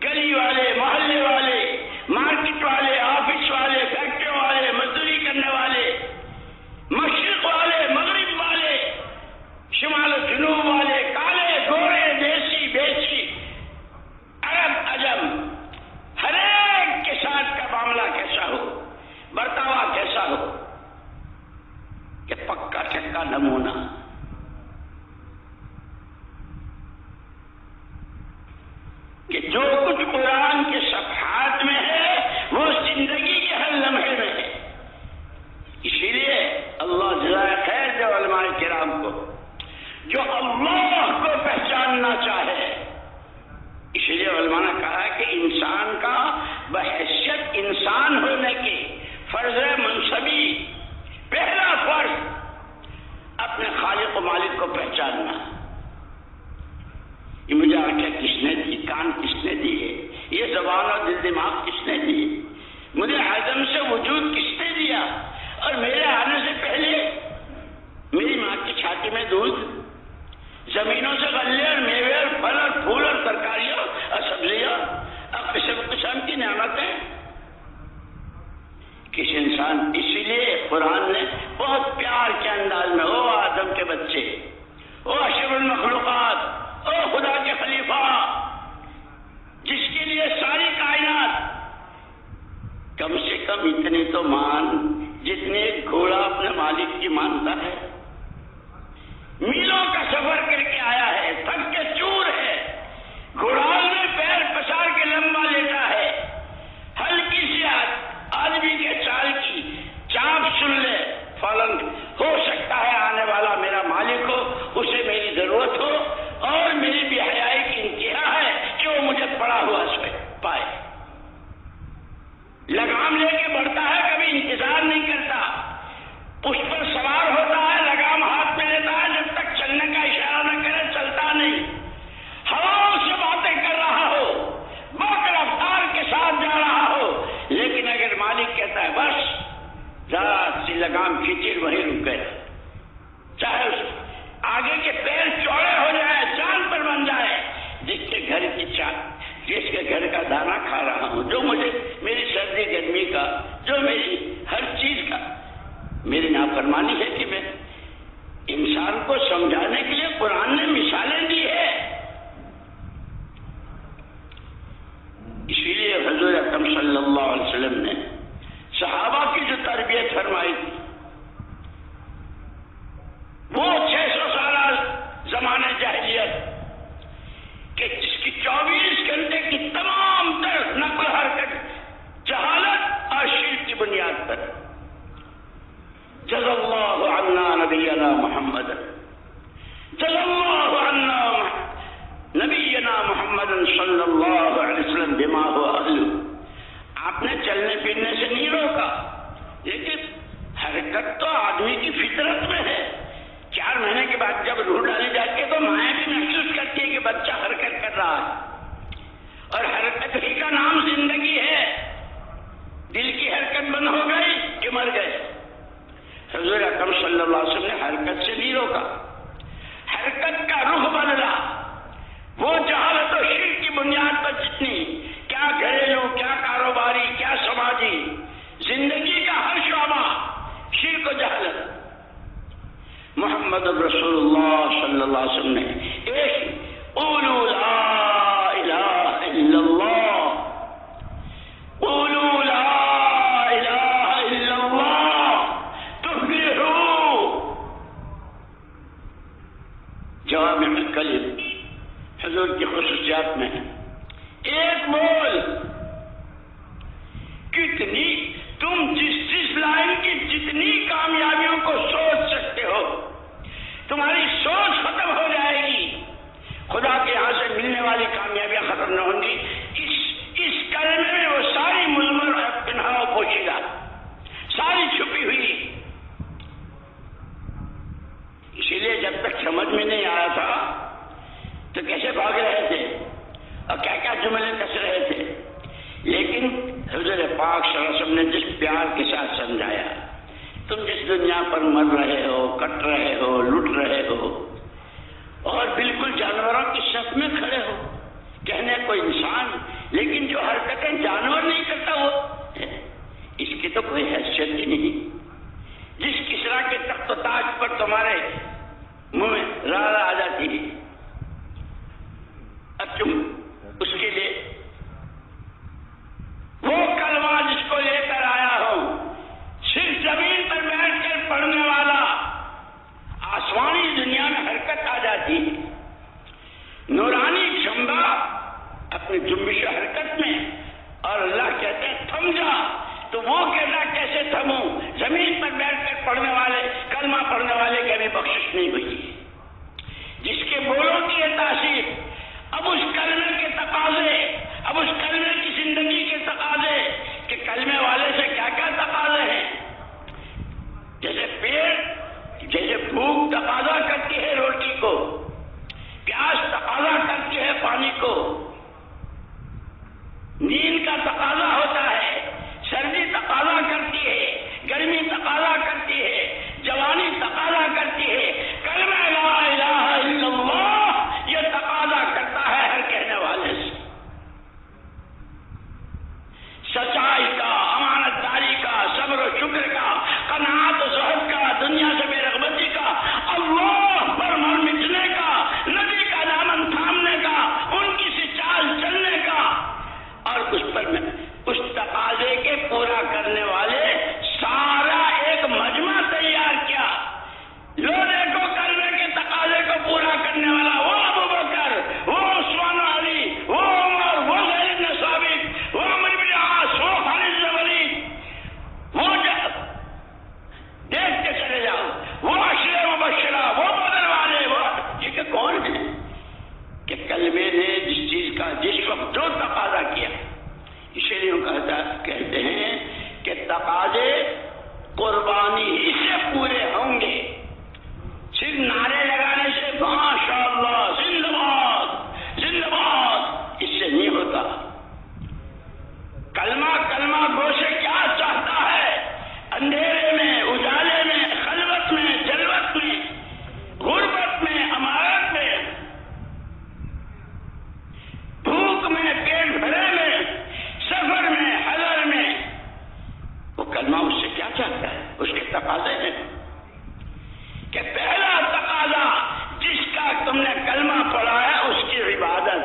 گلی والے محلے والے مارکیٹ والے آفس والے فیکٹری والے مزدوری کرنے والے، مشرق والے مغرب والے، شمال و جنوب والے، کالے گورے دیسی بیسی، عرب عجم، ہر ایک کے ساتھ کا معاملہ کیسا ہو، برتاوا کیسا ہو، کہ پکا چکا نمونہ کہ جو کچھ قرآن کے صفحات میں ہے وہ زندگی کے ہر لمحے میں ہے۔ اسی لیے اللہ جزائے خیر دے علماء کرام کو، جو اللہ کو پہچاننا چاہے، اسی لیے علماء نے کہا کہ انسان کا بحیثیت انسان ہونے کے فرض منصبی پہلا فرض اپنے خالق و مالک کو پہچاننا۔ یہ مجھے آنکھیں کس نے دی، کان کس نے دی ہے، یہ زبان اور دل دماغ کس نے دی، مجھے عدم سے وجود کس نے دیا، اور میرے آنے سے پہلے میری ماں کی چھاتی میں دودھ، زمینوں سے غلے اور میوے اور پھل اور پھول اور ترکاریاں اور سبزیاں اور قسم قسم کی نعمتیں کس انسان۔ اسی لیے قرآن نے بہت پیار کے انداز میں، او آدم کے بچے، او اشرف المخلوقات، او خدا کے خلیفہ، جس کے لیے ساری کائنات، کم سے کم اتنی تو مان جتنے ایک گھوڑا اپنے مالک کی مانتا ہے، میلوں کا سفر کر کے آیا ہے، تھک کے چور ہے، گھوڑال میں پیر پسار کے لمبا لیتا ہے، ہلکی سی آدمی کے چال کی چاپ سن لے، فوراً ہو سکتا ہے آنے والا میرا مالک ہو، اسے میری ضرورت ہو، اور میری بے حیائی کی انتہا ہے کہ وہ مجھے پڑا ہوا پائے، لگام لے کے بڑھتا ہے، کبھی انتظار نہیں کرتا، اس پر سوار ہوتا ہے، لگام ہاتھ میں لیتا ہے، جب تک چلنے کا اشارہ نہ کرے چلتا نہیں، ہواؤں سے باتیں کر رہا ہو، برق رفتار کے ساتھ جا رہا ہو، لیکن اگر مالک کہتا ہے بس ذرا سی لگام کھینچی وہیں رک گئے، چاہے آگے کے پیر چوڑے ہو جائے، چاند پر بن جائے، جس کے گھر کی جس کے گھر کا دانا کھا رہا ہوں، جو مجھے میری سردی گرمی کا، جو میری ہر چیز کا میری نافرمانی ہے، کہ میں انسان کو سمجھانے کے لیے قرآن نے مثالیں دی ہے۔ اسی لیے حضور اکرم صلی اللہ علیہ وسلم نے صحابہ کی جو تربیت فرمائی تھی، وہ 600 سالہ زمانہ جاہلیت کہ جس کی 24 گھنٹے کی تمام تر نقل حرکت جہالت اور شرک کی بنیاد پر، جزا اللہ عنا نبینا محمد، جزا اللہ عنا نبینا محمد صلی اللہ علیہ وسلم بما هو اہل۔ آپ نے چلنے پھرنے سے نہیں روکا، لیکن حرکت تو آدمی کی فطرت میں ہے۔ 4 مہینے کے بعد جب روح ڈالی جاتی ہے تو مائیں بھی محسوس کرتی ہے کہ بچہ حرکت کر رہا ہے، اور حرکت ہی کا نام زندگی ہے۔ دل کی حرکت بند ہو گئی کہ مر گئے۔ حضور اکرم صلی اللہ علیہ وسلم نے حرکت سے نہیں روکا، حرکت کا رخ بدلا۔ وہ جہالت و شرک کی بنیاد پر جتنی، کیا گھریلو، کیا کاروباری، کیا سماجی، زندگی کا ہر شعبہ شرک و جہالت، محمد رسول اللہ صلی اللہ علیہ وسلم نے ایک قولوا لا الہ الا اللہ، قولوا لا الہ الا اللہ تفلحوا، جوامع الکلم حضور کی خصوصیات میں ایک بول، کتنی تم جس لائن کی جتنی کامیابیوں کو سوچ سکتے ہو، تمہاری سوچ ختم ہو جائے گی۔ خدا کے یہاں سے ملنے والی دنیا پر مر رہے ہو، کٹ رہے ہو، لٹ رہے ہو اور بالکل جانوروں کی صف میں کھڑے ہو، کہنے کوئی انسان لیکن جو حرکتیں جانور نہیں کرتا وہ اس کی تو کوئی حیثیت ہی نہیں۔ جس کسرا کے تخت و تاج پر تمہارے منہ میں رارا آ جاتی ہے، اب تم اس کے لیے وہ کلمہ جس کو لے کر آیا ہوں صرف زمین پر بیٹھ کر پڑھنے والا، آسمانی دنیا میں حرکت آ جاتی ہے۔ نورانی شمبا اپنی جنبش و حرکت میں، اور اللہ کہتے ہیں تھم جا، تو وہ کہتا کیسے تھموں؟ زمین پر بیٹھ کر پڑھنے والے، کلمہ پڑھنے والے کی ابھی بخشش نہیں ہوئی، جس کے بولوں کی یہ تاثیر، اب اس کلمے کے تقاضے، اب اس کلمے کی زندگی کے تقاضے کہ کلمے والے سے کیا کیا تقاضے ہیں۔ جیسے پیٹ، جیسے بھوک تقاضا کرتی ہے روٹی کو، پیاس تقاضا کرتی ہے پانی کو، نیند کا تقاضا ہوتا ہے، سردی تقاضا کرتی ہے، گرمی تقاضا کرتی ہے، جوانی تقاضا کرتی ہے، کلمہ لا الہ الا اللہ یہ تقاضا کرتا ہے ہر کہنے والے سے، سچائی کا، امانت داری کا، صبر و شکر کا، قناعت و زہد کا، دنیا سے بے رغبتی کا، اللہ پر مر مٹنے کا، نبی کا دامن تھامنے کا، ان کی سی چال چلنے کا، اور اس پر میں اس تقاضے کے پورا کرنے والے سارا ایک مجمع تیار کیا۔ لو دیکھو کلمے کے تقاضے کو پورا کرنے والا وہ ابو بکر، وہ عثمان علی، وہ عمر، وہ زید بن ثابت، وہ عمرو بن عاص، وہ خالد بن ولید، وہ دیکھ کے چلے جاؤ، وہ عشرہ مبشرہ، وہ بدر والے، وہ یہ کہ کون ہے کہ کلمے نے جس چیز کا جس وقت جو تقاضا کیا، اسی لیے کہتے ہیں کہ تقاضے قربانی ہی سے پورے ہوں گے، صرف نعرے لگانے سے ماشاء اللہ زندہ باد زندہ باد اس سے نہیں ہوتا۔ کلمہ کلمہ گو سے کیا چاہتا ہے؟ اندھیرے میں، اجالے میں، خلوت میں، جلوت میں، غربت میں، امارت میں، بھوک میں، پیٹ بھرے میں، سفر میں، حضر میں، وہ کلمہ اس سے کیا چاہتا ہے؟ اس کے تقاضے ہیں کہ پہلا تقاضا جس کا تم نے کلمہ پڑھا ہے اس کی عبادت،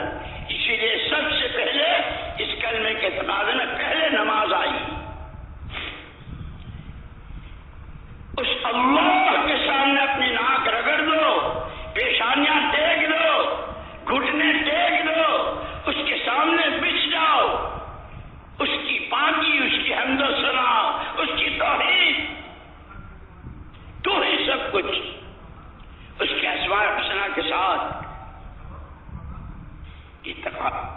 اسی لیے سب سے پہلے اس کلمے کے تقاضے میں پہلے نماز آئی۔ اس اللہ کے سامنے اپنی ناک رگڑ دو، پیشانیاں ٹیک دو، گھٹنے ٹیک دو، اس کے سامنے بچھ جاؤ، اس کی پاکی، اس کی حمد و ثنا، اس کی توحید، تو ہی سب کچھ، اس کے اسماء حسنہ کے ساتھ۔ یہ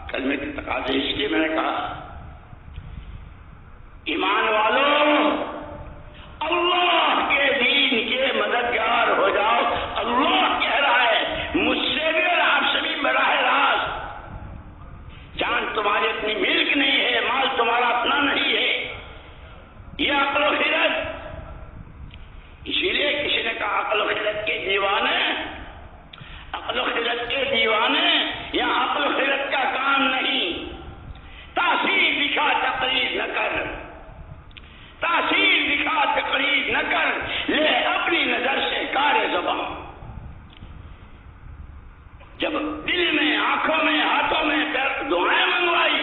کلمے کے تقاضے اس لیے میں نے کہا ایمان والوں اللہ کے دین کے مددگار ہو جاؤ۔ اللہ کہہ رہا ہے مجھ سے بھی اور آپ سے بھی براہ راست، جان تمہاری اپنی ملک نہیں ہے، مال تمہارا اپنا نہیں ہے، یہ عقل و خرد۔ اسی لیے کسی نے کہا عقل و خرد کے دیوانے، عقل و خرد کے دیوانے، یہاں عقل و خرد کا کام نہیں، تاثیر دکھا تقریر نہ کر، تاثیر دکھا تقریر نہ کر، لے اپنی نظر سے کار زبان۔ جب دل میں، آنکھوں میں، ہاتھوں میں دعائیں منگوائی،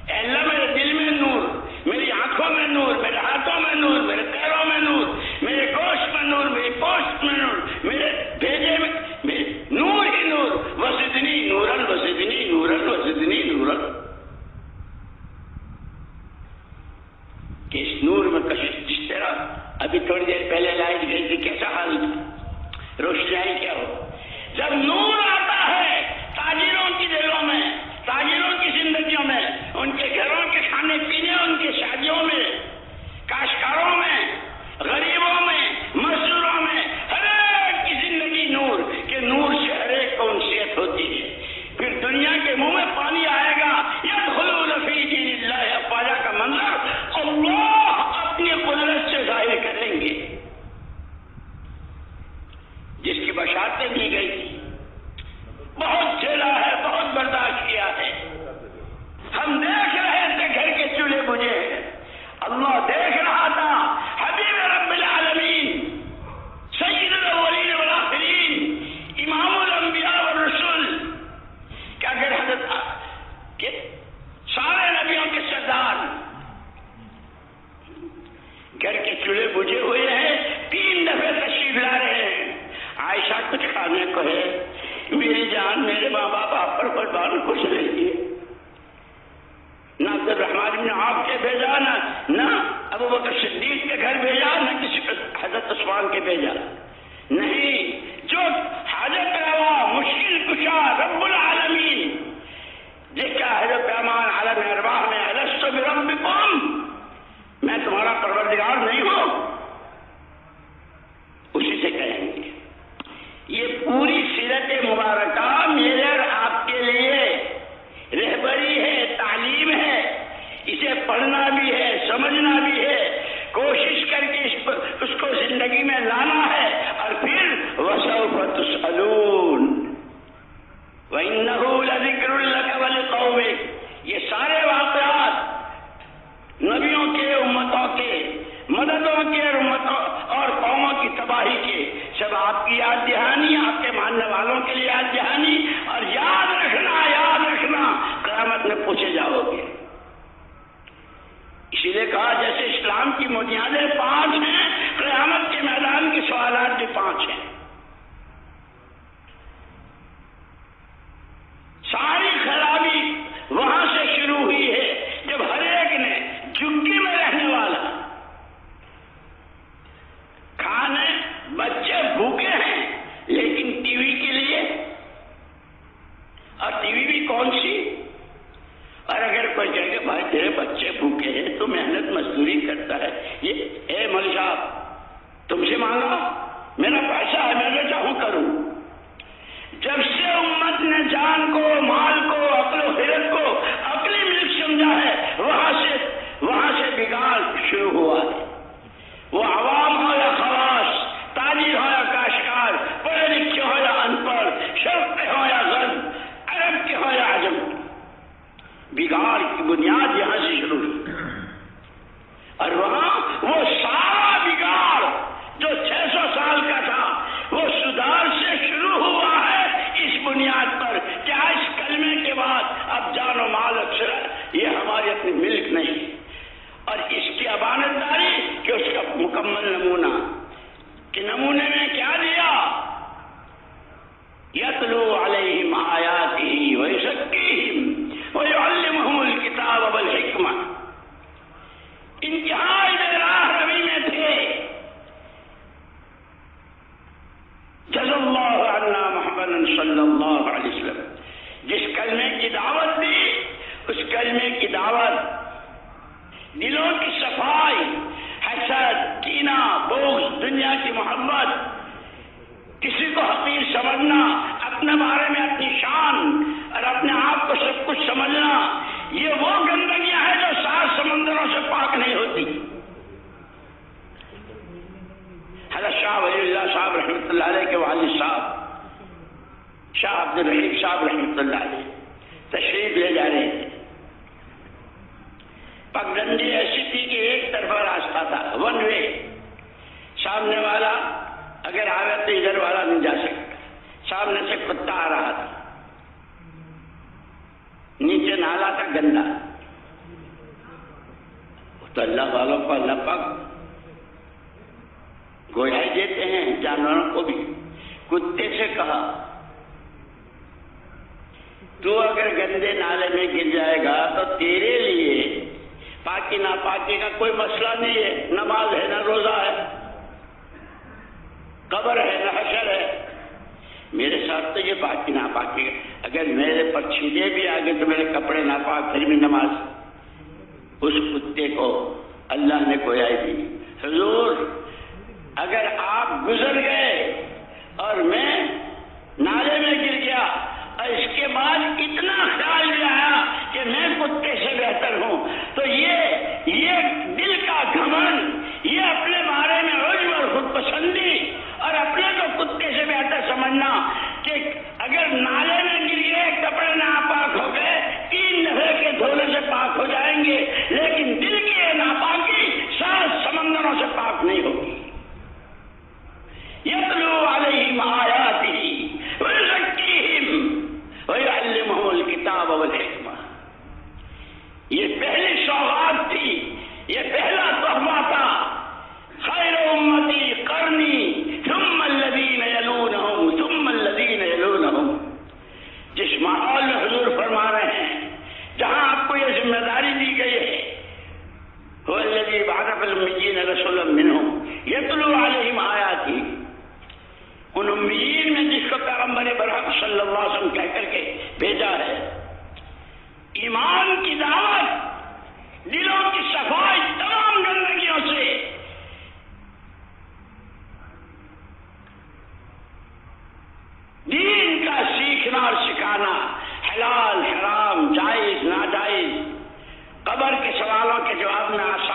اے اللہ میرے دل میں نور، میری آنکھوں میں نور، میرے ہاتھوں میں نور، میرے پیروں میں نور، میرے گوشت میں نور، میری پوشت میں نور، میرے بھیجے میں نور ہی نور، وزدنی نورن وزدنی نورن وزدنی نورن۔ کہ اس نور میں کشش، جس طرح ابھی تھوڑی دیر پہلے لائٹ گئی تھی، کیسا حال تھا، روشنائی کیا ہو، جب نور آتا ہے تاجروں کی دلوں میں، تاجروں کی زندگیوں میں، ان کے گھروں کے کھانے پینے، ان کی شادیوں میں، کاشتکاروں میں، غریبوں میں، مزدوروں میں، ہر ایک کی زندگی نور، کہ نور سے ہر ایک کو انسیت ہوتی ہے۔ پھر دنیا کے منہ میں پانی آئے گا، یدخلون فی دین اللہ افواجا کا منظر اللہ اپنی قدرت سے ظاہر کریں گے۔ راحتیں دی گئی تھی، بہت جھیلا ہے، بہت برداشت کیا ہے. ہم دیکھ رہے تھے گھر کے چولہے بجھے ہیں، اللہ دیکھ رہا تھا. حبیب رب العالمین سید الاولین والآخرین امام الانبیاء والرسول کہ اگر حضرت کہ سارے نبیوں کے سردار گھر کے چولہے بجھے ہوئے ہیں، 3 دفعے تشریف لا رہے ہیں. عائشہ کچھ کھانے کو ہے، میری جان میرے ماں باپ آپ پر قربان خوش رہیے. نہ عبد الرحمن بن عوف کے بھیجا، نہ ابو بکر صدیق کے گھر بھیجا، نہ کسی حضرت عثمان کے بھیجا. نہیں، جو حاجت روا مشکل کشا رب العالمین جس کا حضرت پیمان عالم ارواح میں الست بربکم، میں تمہارا پروردگار نہیں ہوں، اسی سے کہیں گے. یہ پوری سیرت مبارکہ میرے اور آپ کے لیے رہبری ہے، تعلیم ہے. اسے پڑھنا بھی ہے، سمجھنا بھی ہے، کوشش کر کے اس کو زندگی میں لانا ہے. اور پھر وَسَوْفَ تُسْأَلُونَ وَإِنَّهُ لَذِكْرٌ لَكَ وَلِقَوْمِكَ. یہ سارے واقعات نبیوں کے، امتوں کے، مددوں کے اور امتوں اور قوموں کی تباہی کے، سب آپ کی یاد دہانی، آپ کے ماننے والوں کے لیے یاد دہانی. اور یاد رکھنا قیامت میں پوچھے جاؤ گے. اسی لیے کہا جیسے اسلام کی بنیادیں 5 ہیں، قیامت کے میدان کے سوالات بھی 5 ہیں. ساری خرابی وہاں سے شروع ہوئی ہے جب ہر ایک نے جھگی میں رہنے والا، کھانے بچے بھوکے ہیں لیکن ٹی وی کے لیے، اور ٹی وی بھی کون سی. اور اگر کوئی کہے کہ بھائی تیرے بچے بھوکے ہیں تو محنت مزدوری کرتا ہے، یہ اے مول صاحب تم سے مانگا، میرا پیسہ ہے، میں جو چاہوں کروں. جب سے امت نے جان کو، مال کو، عقل و خرد کو عقلی ملک سمجھا ہے، وہاں سے بگاڑ شروع ہوا ہے. وہ عوام ہو یا خواص، تاجر ہو یا کاشتکار، پڑھے لکھے ہو یا ان پڑھ، شرق کے ہو یا غرب، عرب کے ہو یا عجم، بگاڑ کی بنیاد یہاں سے شروع ہوئی. اور وہاں وہ سارا بگاڑ جو 600 سال کا تھا وہ سدھار سے شروع ہوا ہے اس بنیاد پر کہ اس کلمے کے بعد اب جان و مال اکثر یہ ہماری اپنی ملک نہیں. اور اس کی امانت داری کہ اس کا مکمل نمونہ، کہ نمونے میں کیا دیا، یتلو علیہم آیاتہ ویزکیہم ویعلمہم الکتاب والحکمہ. انتہائی راہ روی میں تھے. جزا اللہ عنا محمد صلی اللہ علیہ وسلم. جس کلمے کی دعوت دی، اس کلمے کی دعوت دلوں کی صفائی، حسد، کینہ، بغض، دنیا کی محبت، کسی کو حقیر سمجھنا، اپنے بارے میں اپنی شان اور اپنے آپ کو سب کچھ سمجھنا، یہ وہ گندگیاں ہیں جو 7 سمندروں سے پاک نہیں ہوتی. حضرت شاہ ولی اللہ صاحب رحمۃ اللہ علیہ کے والد صاحب شاہ عبد الرحیم صاحب رحمۃ اللہ علیہ تشریف لے جا رہے تھے. پگڈنڈی ایسی تھی کہ ایک طرفہ راستہ تھا، 1 وے. سامنے والا اگر آگے تو ادھر والا نہیں جا سکتا. سامنے سے کتا آ رہا تھا، نیچے نالا تھا گندا. تو اللہ والوں کو اللہ پاک گویائی دیتے ہیں جانوروں کو بھی. کتے سے کہا تو اگر گندے نالے میں گر جائے گا تو تیرے لیے پاکی ناپاکی کا کوئی مسئلہ نہیں ہے، نماز ہے نہ روزہ ہے، قبر ہے نہ حشر ہے. میرے ساتھ تو یہ پاکی ناپاکی ہے، اگر میرے پر چھیلے بھی آگے تو میرے کپڑے ناپاک پھر بھی نماز. اس کتے کو اللہ نے گویائی دی، حضور اگر آپ گزر گئے اور میں نالے میں گر گیا اور اس کے بعد اتنا خیال بھی آیا کہ میں کتے سے بہتر ہوں، تو یہ دل کا گھمنڈ، یہ اپنے بارے میں عجب اور خود پسندی اور اپنے کو کتے سے بہتر سمجھنا،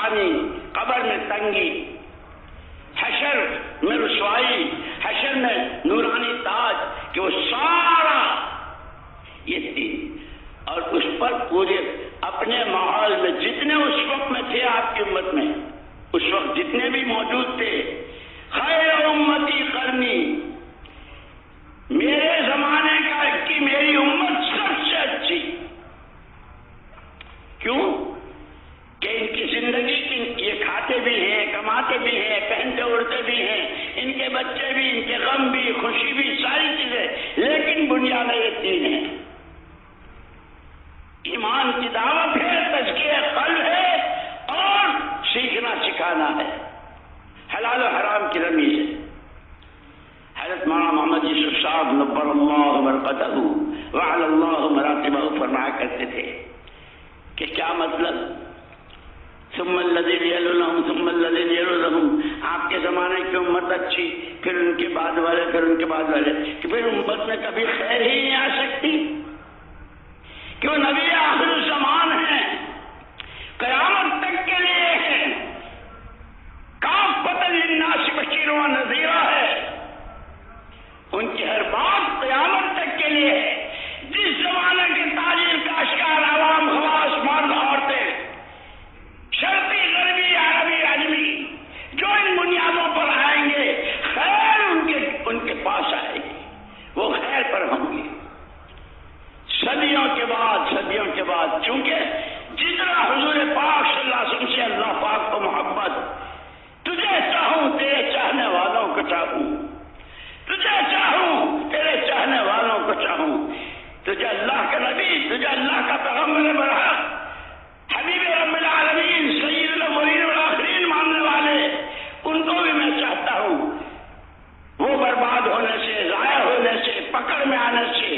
پریشانی، قبر میں تنگی، حشر میں رسوائی، حشر میں نورانی تاج، کہ وہ سارا یہ تین، اور اس پر پورے اپنے ماحول میں جتنے اس وقت میں تھے آپ کی امت میں، اس وقت جتنے بھی موجود تھے، خیر امتی قرنی، میرے زمانے کی میری امت سب سے اچھی. کیوں؟ کہ ان کی زندگی کی یہ کھاتے بھی ہیں، کماتے بھی ہیں، پہنتے اڑتے بھی ہیں، ان کے بچے بھی، ان کے غم بھی، خوشی بھی، ساری چیزیں، لیکن بنیاد یہ تین ہیں. ایمان کی دعوت ہے، تزکیہ قلب ہے، اور سیکھنا سکھانا ہے، حلال و حرام کی رمیز ہے. حضرت مولانا محمد یوسف صاحب نبر اللہ برکتہ وعلی اللہ مراتبہ فرمایا کرتے تھے کہ کیا مطلب ثم الذین یلونہم ثم الذین یلونہم، آپ کے زمانے کی امت اچھی، پھر ان کے بعد والے، پھر ان کے بعد والے، کہ پھر امت میں کبھی خیر ہی نہیں آ سکتی، کہ وہ نبی آخر الزمان ہیں، قیامت تک کے لیے ہیں، کافۃ للناس بشیر و نذیر ہے، ان کی ہر بات قیامت تک کے لیے ہے. جس زمانے کے تاجر کاشتکار عوام خواص مرد عورتیں، شرقی غربی عربی عجمی، جو ان بنیادوں پر آئیں گے، خیر ان کے پاس آئے گی، وہ خیر پر ہوں گے. صدیوں کے بعد چونکہ جتنا حضور پاک صلی اللہ علیہ وسلم سے اللہ پاک کو محبت، تجھے چاہوں تیرے چاہنے والوں کو چاہوں، تجھے چاہوں تیرے چاہنے والوں کو چاہوں، تجھے اللہ کا نبی، تجھے اللہ کا پیغمبر برحق، حبیب رب العالمین، سید الاولین والآخرین ماننے والے، ان کو بھی میں چاہتا ہوں وہ برباد ہونے سے، ضائع ہونے سے، پکڑ میں آنے سے،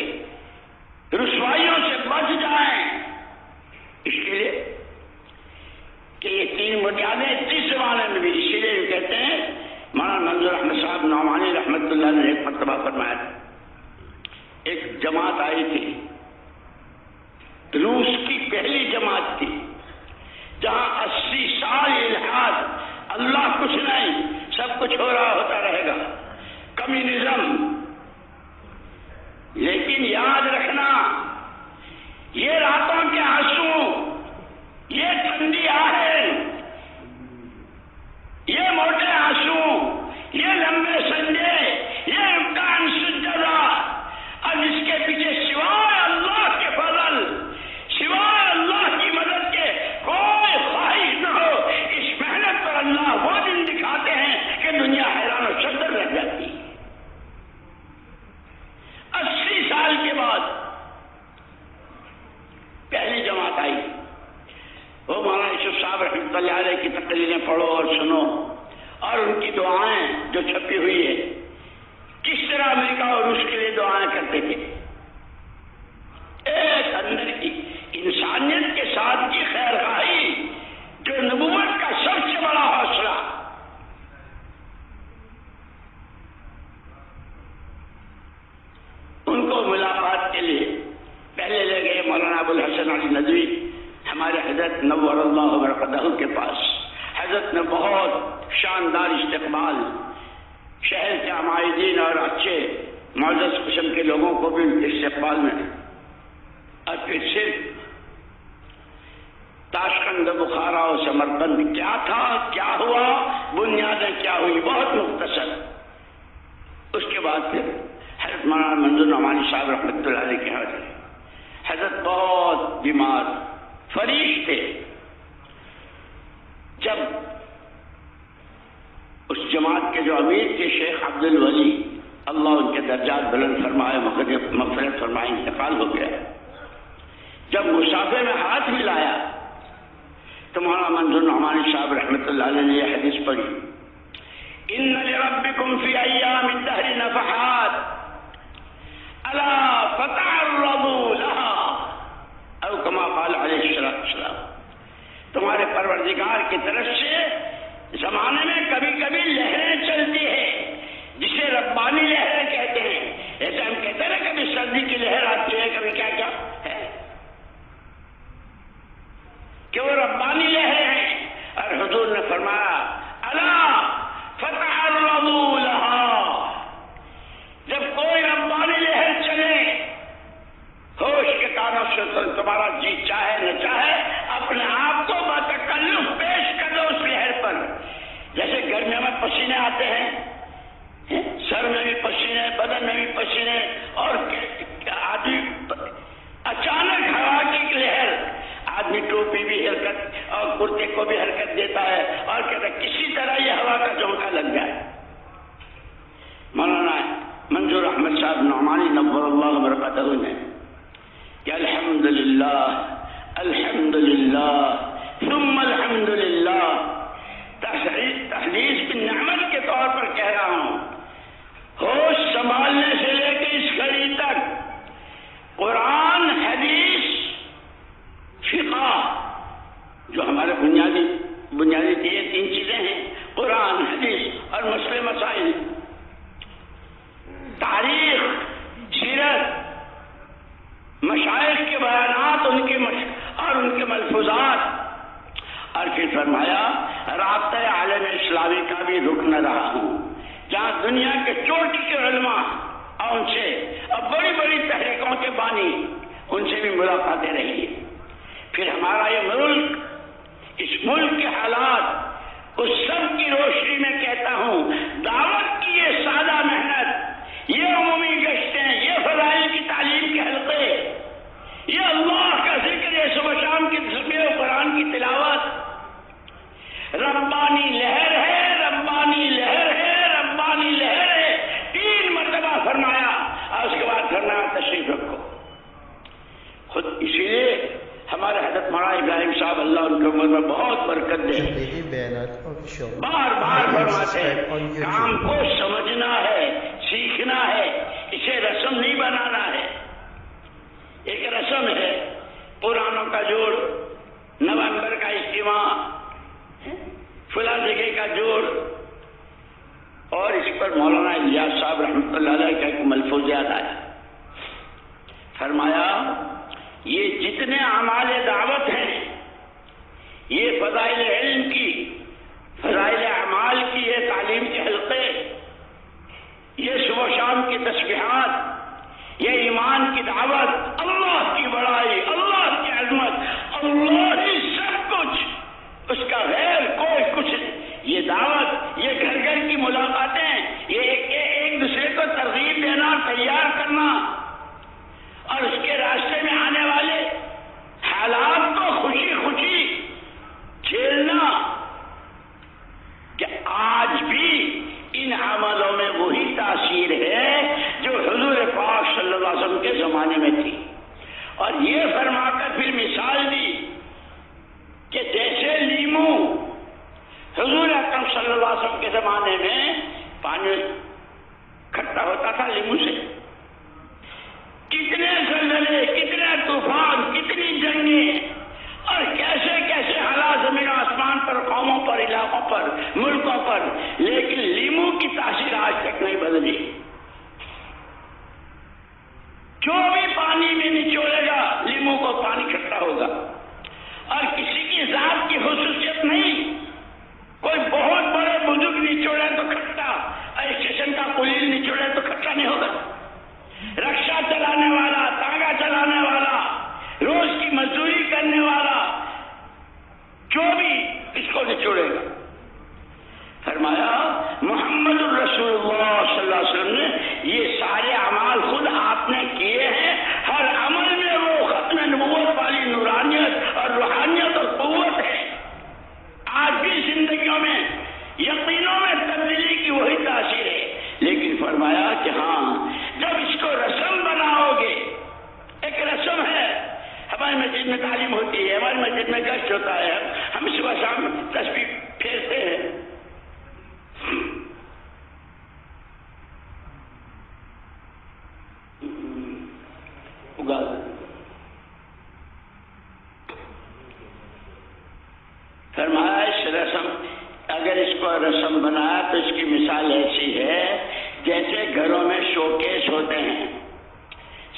رسوائیوں سے بچ جائیں. اس کے لیے کہ یہ تین بنیادیں جس زمانے میں بھی، اسی لیے کہتے ہیں مولانا منظور احمد صاحب نعمانی رحمۃ اللہ نے ایک مرتبہ فرمایا، ایک جماعت آئی تھی، روس کی پہلی جماعت تھی، جہاں 80 سال الحاد، اللہ کچھ نہیں، سب کچھ ہو رہا ہوتا رہے گا، کمیونزم. لیکن یاد رکھنا، یہ راتوں کے آنسو، یہ ٹھنڈی آہیں، یہ موٹے آنسو، یہ لمبے سنجے، یہ امکان سجدہ، اور اس کے پیچھے سوائے اللہ کے فضل، سوائے اللہ کی مدد کے کوئی خواہش نہ ہو، اس محنت پر اللہ وہ دن دکھاتے ہیں کہ دنیا حیران و شدر رہ جاتی. 80 سال کے بعد پہلی جماعت آئی. وہ مولانا یوسف صاحب رحمۃ اللہ علیہ کی تقریریں پڑھو اور سنو، اور ان کی دعائیں جو چھپی ہوئی ہے، کس طرح امریکہ اور روس کے لیے دعائیں کرتے تھے. ایک اندر کی انسانیت کے ساتھ کی خیر خواہی، جو نبوت کا سب سے بڑا حوصلہ. ان کو ملاقات کے لیے پہلے لے گئے مولانا ابو الحسن علی ندوی، ہمارے حضرت نور اللہ برکتہ کے پاس. حضرت نے بہت شاندار استقبال، شہر کے عمائدین اور اچھے معزز قسم کے لوگوں کو بھی استقبال میں، اور پھر صرف تاشقند، بخارا و سمرقند کیا تھا، کیا ہوا، بنیادیں کیا ہوئی، بہت مختصر. اس کے بعد پھر حضرت مولانا منظور نعمانی صاحب رحمۃ اللہ علیہ کے حاضر. حضرت بہت بیمار فریش تھے. جب اس جماعت کے جو امیر تھے شیخ عبد الولی، اللہ ان کے درجات بلند فرمائے، مغفرت فرمائے، انتقال ہو گیا. جب مسافے میں ہاتھ ملایا تو مولانا منظور نعمانی صاحب رحمۃ اللہ علیہ نے یہ حدیث پڑھی، ان لربکم فی ایام الدہر نفحات الا فتعرضوا لها، او کما قال علیہ السلام، تمہارے پروردگار کی طرف سے زمانے میں کبھی کبھی لہریں چلتی ہیں، جسے ربانی لہریں کہتے ہیں. ایسے ہم کہتے ہیں کبھی سردی کی لہر آتی ہے، کبھی کیا کیا ہے، کہ وہ ربانی لہریں ہیں. اور نور اللہ برکاتہ نے کہ الحمدللہ الحمدللہ ثم الحمدللہ تحدیث کی نعمت کے طور پر کہہ رہا ہوں. ہوش سنبھالنے سے لے کے اس گھڑی تک قرآن حدیث فقہ جو ہمارے بنیادی یہ 3 چیزیں ہیں، قرآن حدیث اور مسئلے مسائل، تاریخ سیرت مشائخ کے بیانات اور ان کے ملفوظات، اور پھر فرمایا رابطہ عالم اسلامی کا بھی رکن رہا ہوں جہاں دنیا کے چوٹی کے علماء اور ان سے اور بڑی بڑی تحریکوں کے بانی ان سے بھی ملاقاتیں رہی ہیں. پھر ہمارا یہ ملک، اس ملک کے حالات، اس سب کی روشنی میں کہتا ہوں دعوت کی یہ سادہ محنت، یہ عمومی گشتیں، یہ فضائل کی تعلیم کے حلقے، یہ اللہ کا ذکر، یہ صبح شام کی تصویر و قرآن کی تلاوت ربانی لہر ہے، ربانی لہر ہے، ربانی لہر ہے. 3 مرتبہ فرمایا اور اس کے بعد فرمایا تشریف رکھو. خود اسی لیے ہمارے حضرت مولانا ابراہیم صاحب اللہ ان کی عمر میں بہت برکت دے، بار بار فرماتے ہیں کام کو سمجھنا ہے، سیکھنا ہے، اسے رسم نہیں بنانا ہے. ایک رسم ہے پرانوں کا جوڑ، نومبر کا اجتماع، فلاں جگہ کا جوڑ، اور اس پر مولانا الیاس صاحب رحمۃ اللہ علیہ کا ایک ملفوظ یاد آیا. فرمایا یہ جتنے اعمال دعوت ہیں، یہ فضائل علم کی، فضائل اعمال کی، یہ تعلیم کے حلقے، یہ صبح و شام کی تسبیحات، یہ ایمان کی دعوت، اللہ کی بڑائی، اللہ کی عظمت، اللہ ہی سب کچھ، اس کا غیر کوئی کچھ نہیں. یہ دعوت، یہ گھر گھر کی ملاقاتیں، یہ ایک دوسرے کو ترغیب دینا، تیار کرنا، اور اس کے راستے میں آنے والے حالات کو خوشی خوشی جھیلنا، کہ آج بھی ان عملوں میں وہی تاثیر ہے جو حضور پاک صلی اللہ علیہ وسلم کے زمانے میں تھی. اور یہ فرما کر پھر مثال دی کہ جیسے لیمو حضور اکرم صلی اللہ علیہ وسلم کے زمانے میں پانی کھٹا ہوتا تھا لیمو سے، کتنے زلزلے، کتنے طوفان، کتنی جنگیں، اور کیسے کیسے حالات زمین و آسمان پر، قوموں پر، علاقوں پر، ملکوں پر، لیکن لیمو کی تاثیر آج تک نہیں بدلی. جو بھی پانی میں نچوڑے گا لیمو کو پانی کھٹا ہوگا. اور کسی کی ذات کی خصوصیت نہیں، کوئی بہت بڑے بزرگ نچوڑے تو کھٹا، اور اسٹیشن کا قلیل نچوڑے تو کھٹا نہیں ہوگا. رکشہ چلانے والا، تانگا چلانے والا، روز کی مزدوری کرنے والا، جو بھی اس کو نچوڑے گا. فرمایا محمد الرسول اللہ صلی اللہ علیہ وسلم نے یہ سارے اعمال خود آپ نے کیے ہیں. ہر عمل میں وہ ختم نبوت والی نورانیت اور روحانیت اور قوت ہے. آج بھی زندگیوں میں، یقینوں میں تبدیلی کی وہی تاثیر ہے. لیکن فرمایا کہ ہاں جب اس کو رسم بناؤ گے، ایک رسم ہے، ہماری مسجد میں تعلیم ہوتی ہے، ہماری مسجد میں گشت ہوتا ہے، ہم صبح شام تسبیح پھیرتے ہیں. فرمایا اس رسم، اگر اس کو رسم بنایا تو اس کی مثال ایسی ہے جیسے گھروں میں شوکیس ہوتے ہیں،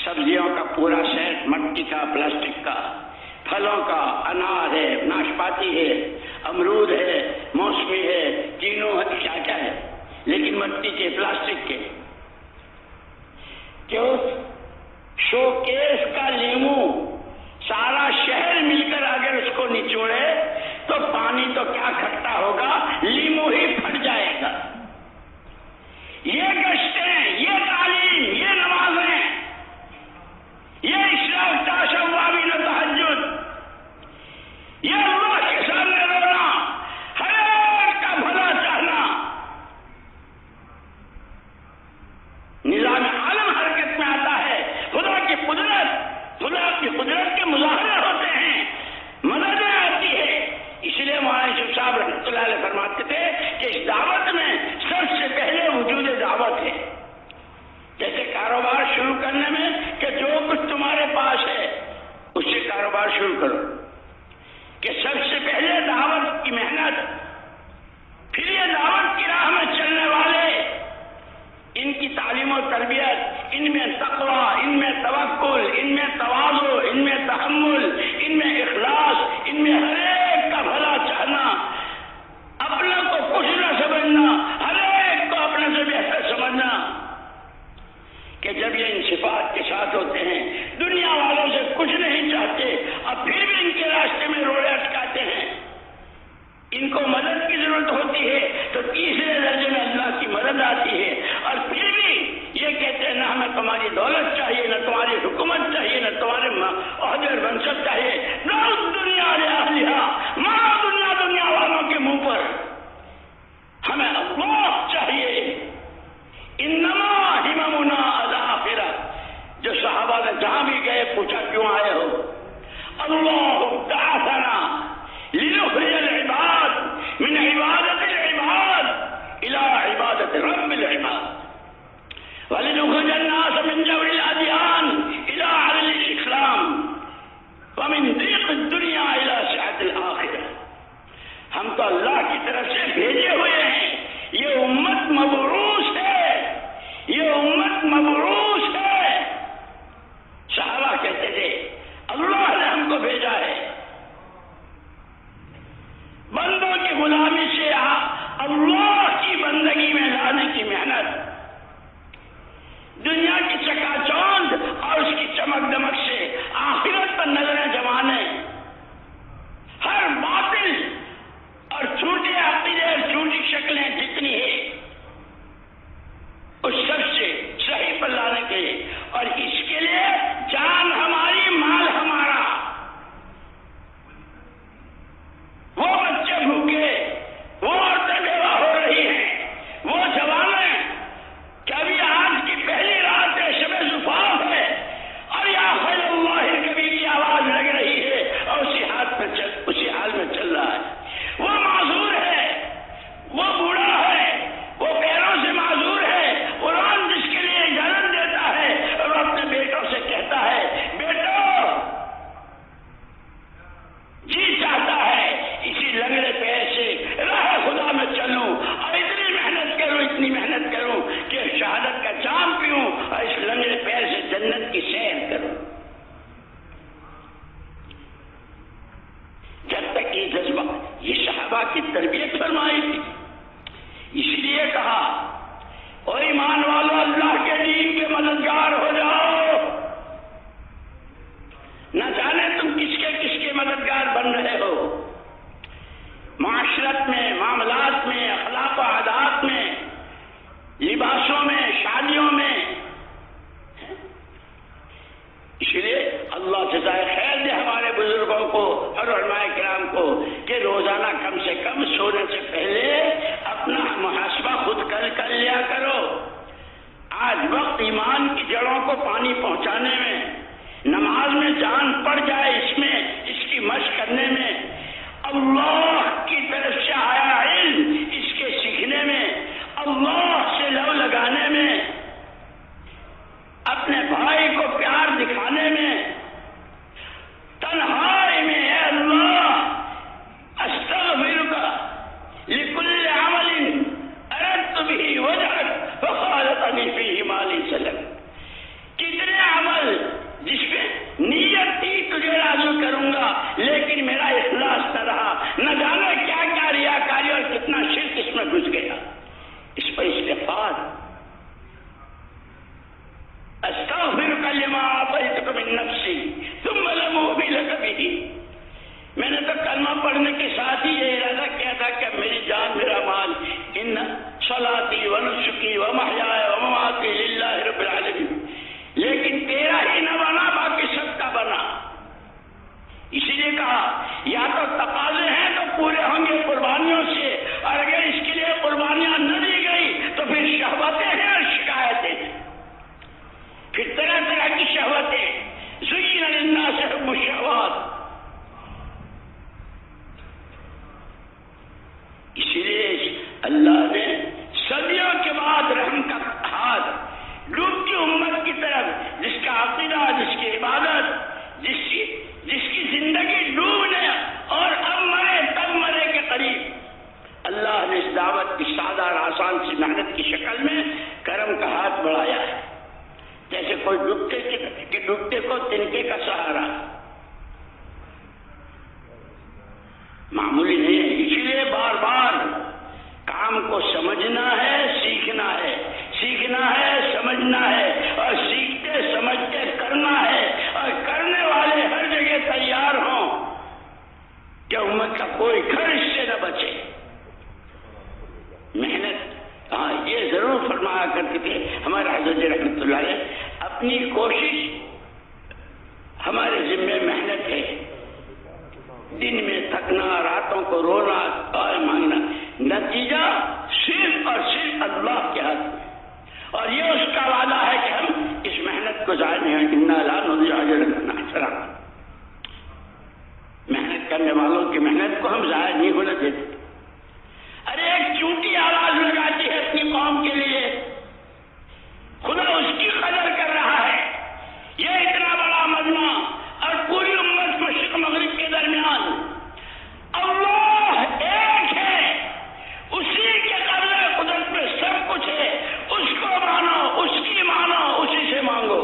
سبزیوں کا پورا سیٹ، مٹی کا، پلاسٹک کا، پھلوں کا، انار ہے، ناشپاتی ہے، امرود ہے، موسمی ہے، تینوں کیا کیا ہے، لیکن مٹی کے، پلاسٹک کے. کہ اس شوکیس کا لیمو سارا شہر مل کر اگر اس کو نچوڑے تو پانی تو کیا کھٹا ہوگا، لیمو ہی پھٹ جائے گا. یہ گشتیں، یہ تعلیم، یہ نمازیں، یہ اشراق تاشوابین و تہجد، یہ اللہ کے سامنے رونا، ہر ایک کا بھلا چاہنا، نظام عالم حرکت میں آتا ہے ساتھ ہوتے ہیں، دنیا والوں سے کچھ نہیں چاہتے، اب پھر بھی ان کے راستے میں روڑے اٹکاتے ہیں۔ ان کو مدد کی ضرورت ہوتی ہے تو تیسرے درجے میں اللہ کی مدد آتی ہے، اور پھر بھی یہ کہتے ہیں نہ ہمیں تمہاری دولت چاہیے، نہ تمہاری حکومت چاہیے، نہ تمہارے عہدے اور منصب چاہیے، نہ دنیا مارا دنیا والوں کے منہ پر، ہمیں اللہ چاہیے۔ انما ہممنا الآخرہ، جو صحابہ نے جہاں بھی گئے پوچھا کیوں آئے ہو؟ اللہ بعثنا لنخرج العباد من عبادت العباد الى عبادت رب العباد ولنخرج الناس من جور الادیان الى عدل الاسلام ومن ضيق الدنيا الى سعة الاخرہ۔ ہم تو اللہ کی طرف سے بھیجے ہوئے ہیں، یہ امت مبعوث ہے، یہ امت مبعوث ہے۔ صحابہ کہتے تھے اللہ نے ہم کو بھیجا ہے، بندوں کی غلامی سے اللہ کی بندگی میں لانے کی محنت، دنیا کی چکا چوند اور اس کی چمک دمک سے آخرت پر نظریں جمانے، ہر باطل اور چھوٹے عقیدے اور چھوٹی شکلیں جتنی ہیں اس سب سے صحیح پر لانے کے لیے، اور اس کے لیے جان ہماری مال ہمارا، وہ بچے بھوکے، وہ عورتیں بیوہ ہو رہی ہیں، وہ جوانیں کہ ابھی آج کی پہلی رات ہے، شب زفاف ہے، اور یا خیر اللہ کبھی کی آواز لگ رہی ہے اور اسی حال میں چل رہا ہے۔ وہ معذور ہے، وہ بوڑھا ہے، وہ پیروں سے معذور ہے، قرآن جس کے لیے اجازت دیتا ہے اور وہ اپنے بیٹوں سے کہتا ہے بیٹو جی چاہتا ہے اسی لنگڑے پیر سے راہ خدا میں چلوں اور اتنی محنت کروں کہ شہادت کا جام پیوں اور اس لنگڑے پیر سے جنت کی سیر کروں۔ جب تک یہ جذبہ، یہ صحابہ کی تربیت فرمائی تھی، اسی لیے کہا اور ایمان والو اللہ کے دین کے مددگار ہو جاؤ، نہ جانے تم کس کے مددگار بن رہے ہو، معاشرت میں، معاملات میں، اخلاق و عادات میں، لباسوں میں، شادیوں میں۔ اس لیے اللہ جزائے خیر دے ہمارے بزرگوں کو اور علماء کرام کو کہ روزانہ کم سے کم سونے سے پہلے اپنا محاسبہ خود کر لیا کرو۔ آج وقت ایمان کی جڑوں کو پانی پہنچانے میں، نماز میں جان پڑ جائے اس کی مشق کرنے میں، اللہ کی طرف سے آیا علم اس کے سیکھنے میں، اللہ سے لو لگانے میں، اپنے بھائی کو پیار دکھانے میں، تنہائی میں اے اللہ استغفرک لکل عمل اردت به وجهک وخالطنی فیہ ما لیس لک۔ کتنے عمل جس میں نیت تھی تجھے راضی کروں گا لیکن میرا اخلاص نہ رہا، نہ جانے کیا کیا ریاکاری اور کتنا شرک اس میں گھس گیا، اس پر استغفار۔ استغفرک لما اعطیتک من نفسی ثم لم اوفی لک بہ۔ میں نے تو کلمہ پڑھنے کے ساتھ ہی یہ ارادہ کیا تھا کہ میری جان میرا مال، ان صلاتی و نسکی و محیای و مماتی للہ رب العالمین، لیکن تیرا ہی نہ بنا باقی سب کا بنا۔ اسی لیے کہا یا تو تقاضے ہیں تو پورے ہوں گے قربانیوں سے، اور اگر اس کے لیے قربانیاں نہ دی گئی تو پھر شہوتیں ہیں اور شکایتیں ہیں، پھر طرح طرح کی شہوتیں۔ زین للناس حب الشہوات۔ اسی لیے اللہ نے صدیوں کے بعد رحم کا ہاتھ ڈوبتی امت کی طرف، جس کا عقیدہ، جس کی عبادت، جس کی زندگی ڈوبنے اور اب مرے تب مرے کے قریب، اللہ نے اس دعوت کی سادہ اور آسان سی محنت کی شکل میں کرم کا ہاتھ بڑھایا ہے، جیسے کوئی ڈوبتے کو تنکے کا سہارا، معمولی نہیں ہے۔ اسی لیے بار بار کام کو سمجھنا ہے، سیکھنا ہے، سیکھنا ہے، سمجھنا ہے، اور سیکھتے سمجھتے قیامت کا کوئی گھر اس سے نہ بچے. محنت، ہاں یہ ضرور فرمایا کرتے تھے ہمارے حضرت رحمۃ اللہ علیہ، اپنی کوشش ہمارے ذمے محنت ہے، دن میں تھکنا، راتوں کو رونا، دعائیں مانگنا، نتیجہ صرف اور صرف اللہ کے ہاتھ میں، اور یہ اس کا وعدہ ہے کہ ہم اس محنت کو ضائع نہیں ہوگی. انا لا نضيع اجر من احسن عملا. محنت کرنے والوں کی محنت کو ہم ضائع نہیں ہونے دیتے. ارے ایک چونٹی آواز لگاتی ہے اپنی قوم کے لیے، خدا اس کی قدر کر رہا ہے. یہ اتنا بڑا مجمع اور پوری امت مشرق مغرب کے درمیان اللہ ایک ہے، اسی کے قبضے قدرت میں سب کچھ ہے. اس کو مانو، اس کی مانو، اسی سے مانگو.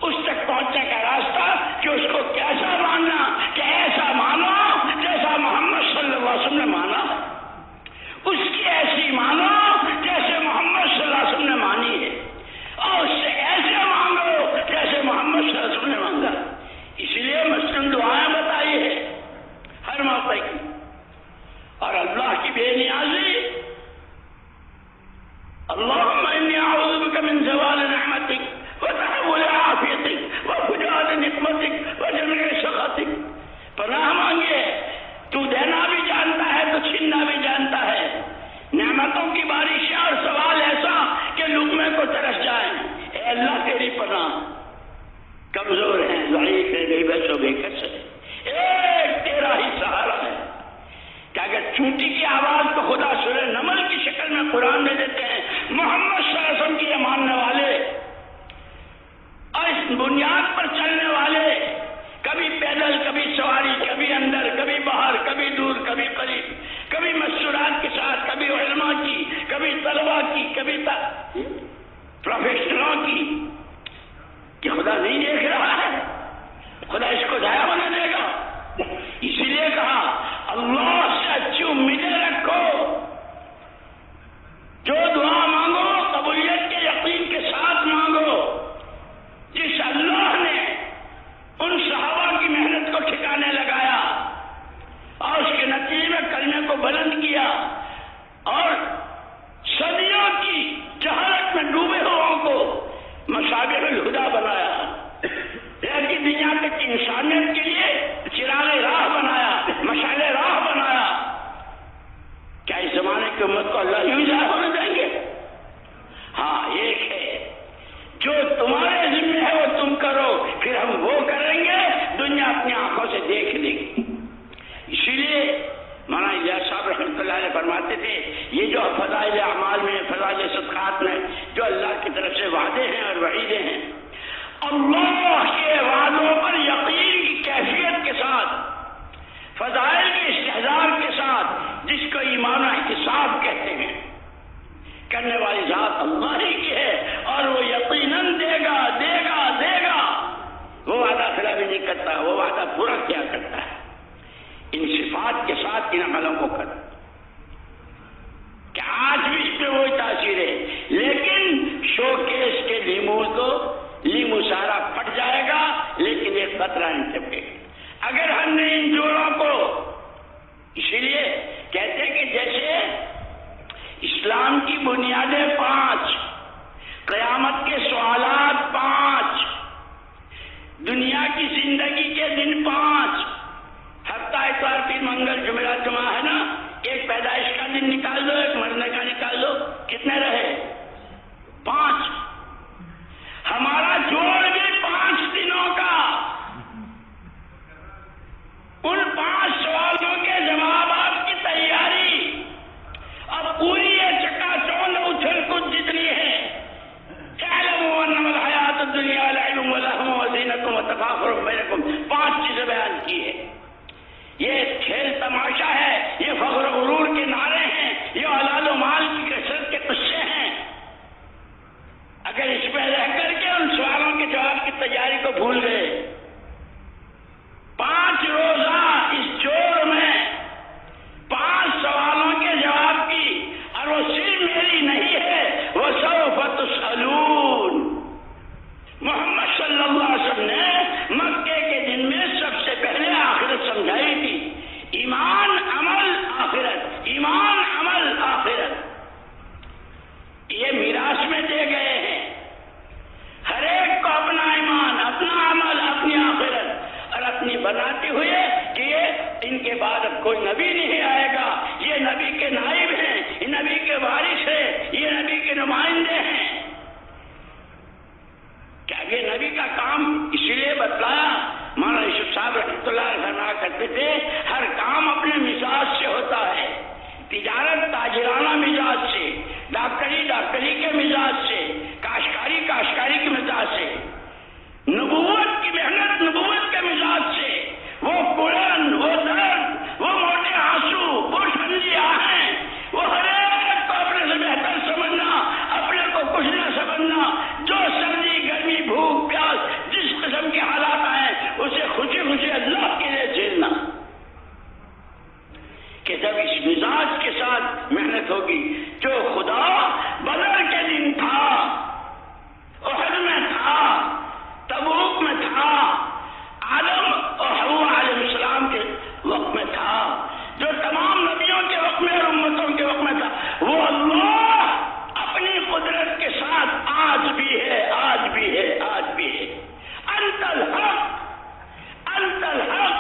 اس تک پہنچنے کا راستہ کہ اس کو کیسا ماننا، کہ ایسا مانو جیسا محمد صلی اللہ علیہ وسلم نے مانا، اس کی ایسی مانو جیسے محمد صلی اللہ علیہ وسلم نے مانی ہے، اور اس سے ایسے مانگو جیسے محمد صلی اللہ علیہ وسلم نے مانگا. اس لیے مسلم دعائیں بتائی ہے ہر موقع کی، اور اللہ کی بے نیازی. اللهم إني أعوذ بك من زوال نعمتك وتحول عافيتك وفجاءة نقمتك وجميع سخطك. پناہ مانگے، تو دینا بھی جانتا ہے تو چھیننا بھی جانتا ہے. نعمتوں کی بارشیں اور سوال ایسا کہ لقمے کو ترس جائیں. اے اللہ تیری پناہ، کمزور ہیں، ضعیف ہیں، بے بس و بے کس ہے، ایک تیرا ہی سہارا ہے. کہ اگر چونٹی کی آواز کو خدا سورہ نمل کی شکل میں قرآن میں دیتے ہیں، محمد صلی اللہ علیہ وسلم کی یہ ماننے والے اور اس بنیاد پر چلنے والے، کبھی پیدل، کبھی سواری، کبھی اندر، کبھی باہر، کبھی دور، کبھی قریب، کبھی مستورات کے ساتھ، کبھی علماء کی، کبھی طلباء کی، کبھی پروفیشنلوں کی، کہ خدا نہیں دیکھ رہا ہے، خدا اس کو ضائع ہونے دے گا. اسی لیے کہا اللہ سے اچھی امیدیں رکھو، جو دعا مانگو قبولیت کے یقین کے ساتھ مانگو. جس اللہ نے ان صحابہ کی محنت کو ٹھکانے لگایا اور اس کے نتیجے میں کلمے کو بلند کیا اور صدیوں کی جہالت میں ڈوبے ہوئے کو مصابیح الہدیٰ بنایا، لیکن دنیا تک انسانیت کے لیے چراغ راہ بنایا، مشعل راہ بنایا. کیا اس زمانے کی امت کو اللہ یوں ضائع ہونے دیں گے؟ ہاں ایک ہے، جو تمہارے ذمہ ہے وہ تم کرو، پھر ہم وہ کریں گے، دنیا اپنی آنکھوں سے دیکھ لے گی. اسی لیے مولانا الیاس صاحب رحمۃ اللہ علیہ فرماتے تھے، یہ جو فضائل اعمال میں، فضائل صدقات میں جو اللہ کی طرف سے وعدے ہیں اور وعیدیں ہیں، اللہ کے وعدوں پر یقین کی کیفیت کے ساتھ، فضائل کے استحضار کے ساتھ، جس کو ایمان و احتساب کہتے ہیں، کرنے والی ذات اللہ ہی کی ہے، اور وہ یقیناً دے گا دے گا دے گا. وہ وعدہ خلاف نہیں کرتا، وہ وعدہ پورا کیا کرتا ہے. ان صفات کے ساتھ ان عملوں کو کر کہ آج بھی اس پہ وہی تاثیر ہے، لیکن شو کیس کے لیمو تو لیمو سارا پھٹ جائے گا، لیکن ایک قطرہ نہیں ٹپکے گا. اگر ہم نے ان جوڑوں کو، اسی لیے کہتے ہیں کہ جیسے اسلام کی بنیادیں 5، قیامت کے سوالات 5، دنیا کی زندگی کے دن 5، ہفتہ اتوار پیر منگل جمعرات جمعہ ہے نا، نمائندے ہیں. کیا یہ نبی کا کام اس لیے بتلایا؟ مولانا یوسف صاحب رحمۃ اللہ فرمایا کرتے تھے ہر کام اپنے مزاج سے ہوتا ہے. تجارت تاجرانہ مزاج سے، ڈاکٹری کے مزاج سے، کاشتکاری کے مزاج سے، نبوت کی محنت نبوت کے مزاج سے. وہ بلند، وہ درد، وہ موٹے آنسو، وہ ٹھنڈی آہیں، وہ ہر ایک کو اپنے سے بہتر سمجھنا، اپنے کو کچھ نہ سمجھنا، جو سردی گرمی بھوک پیاس جس قسم کے حالات آئے اسے خوشی خوشی اللہ کے لیے جھیلنا. کہ جب اس مزاج کے ساتھ محنت ہوگی، جو خدا بدر کے دن تھا، احد میں تھا، تبوک میں تھا، آدم اور حوا علیہ السلام کے وقت میں تھا، جو تمام نبیوں کے وقت میں اور امتوں کے وقت میں تھا، وہ اللہ اپنی قدرت کے ساتھ آج بھی ہے، آج بھی ہے، آج بھی ہے. انت الحق، انت الحق،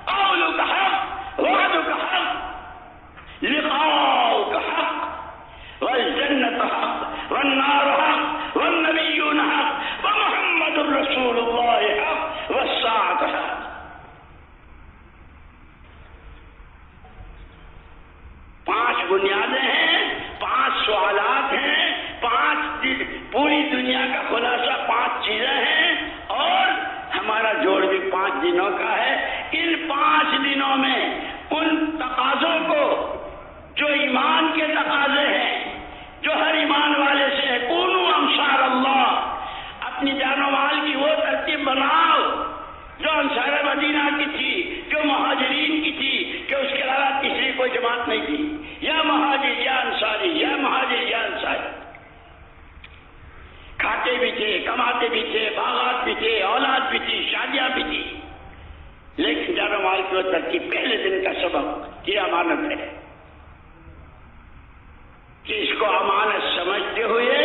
قولک حق، وعدک حق، لقاؤک حق، والجنت حق، والنار حق، والنبیون حق، ومحمد رسول اللہ حق، والساعۃ حق. پانچ بنیادیں ہیں، پانچ سوالات ہیں، پوری دنیا کا خلاصہ پانچ چیزیں ہیں، اور ہمارا جوڑ بھی 5 دنوں کا ہے. ان 5 دنوں میں ان تقاضوں کو جو ایمان کے تقاضے ہیں، جو ہر ایمان والے سے ہے، کونوا انصار اللہ، اپنی جان و مال کی وہ ترتیب بناؤ جو انصار مدینہ کی تھی، جو مہاجرین کی تھی، کہ اس کے علاوہ تیسری کوئی جماعت نہیں تھی. یا مہاجر یا انصاری، یا مہاجر یا انصاری. کھاتے بھی تھے، کماتے بھی تھے، باغات بھی تھے، اولاد بھی تھی، شادیاں بھی تھی، لیکن جان و مال کی وہ ترتیب پہلے دن کا سبق یہ امانت ہے کہ اس کو امانت سمجھتے ہوئے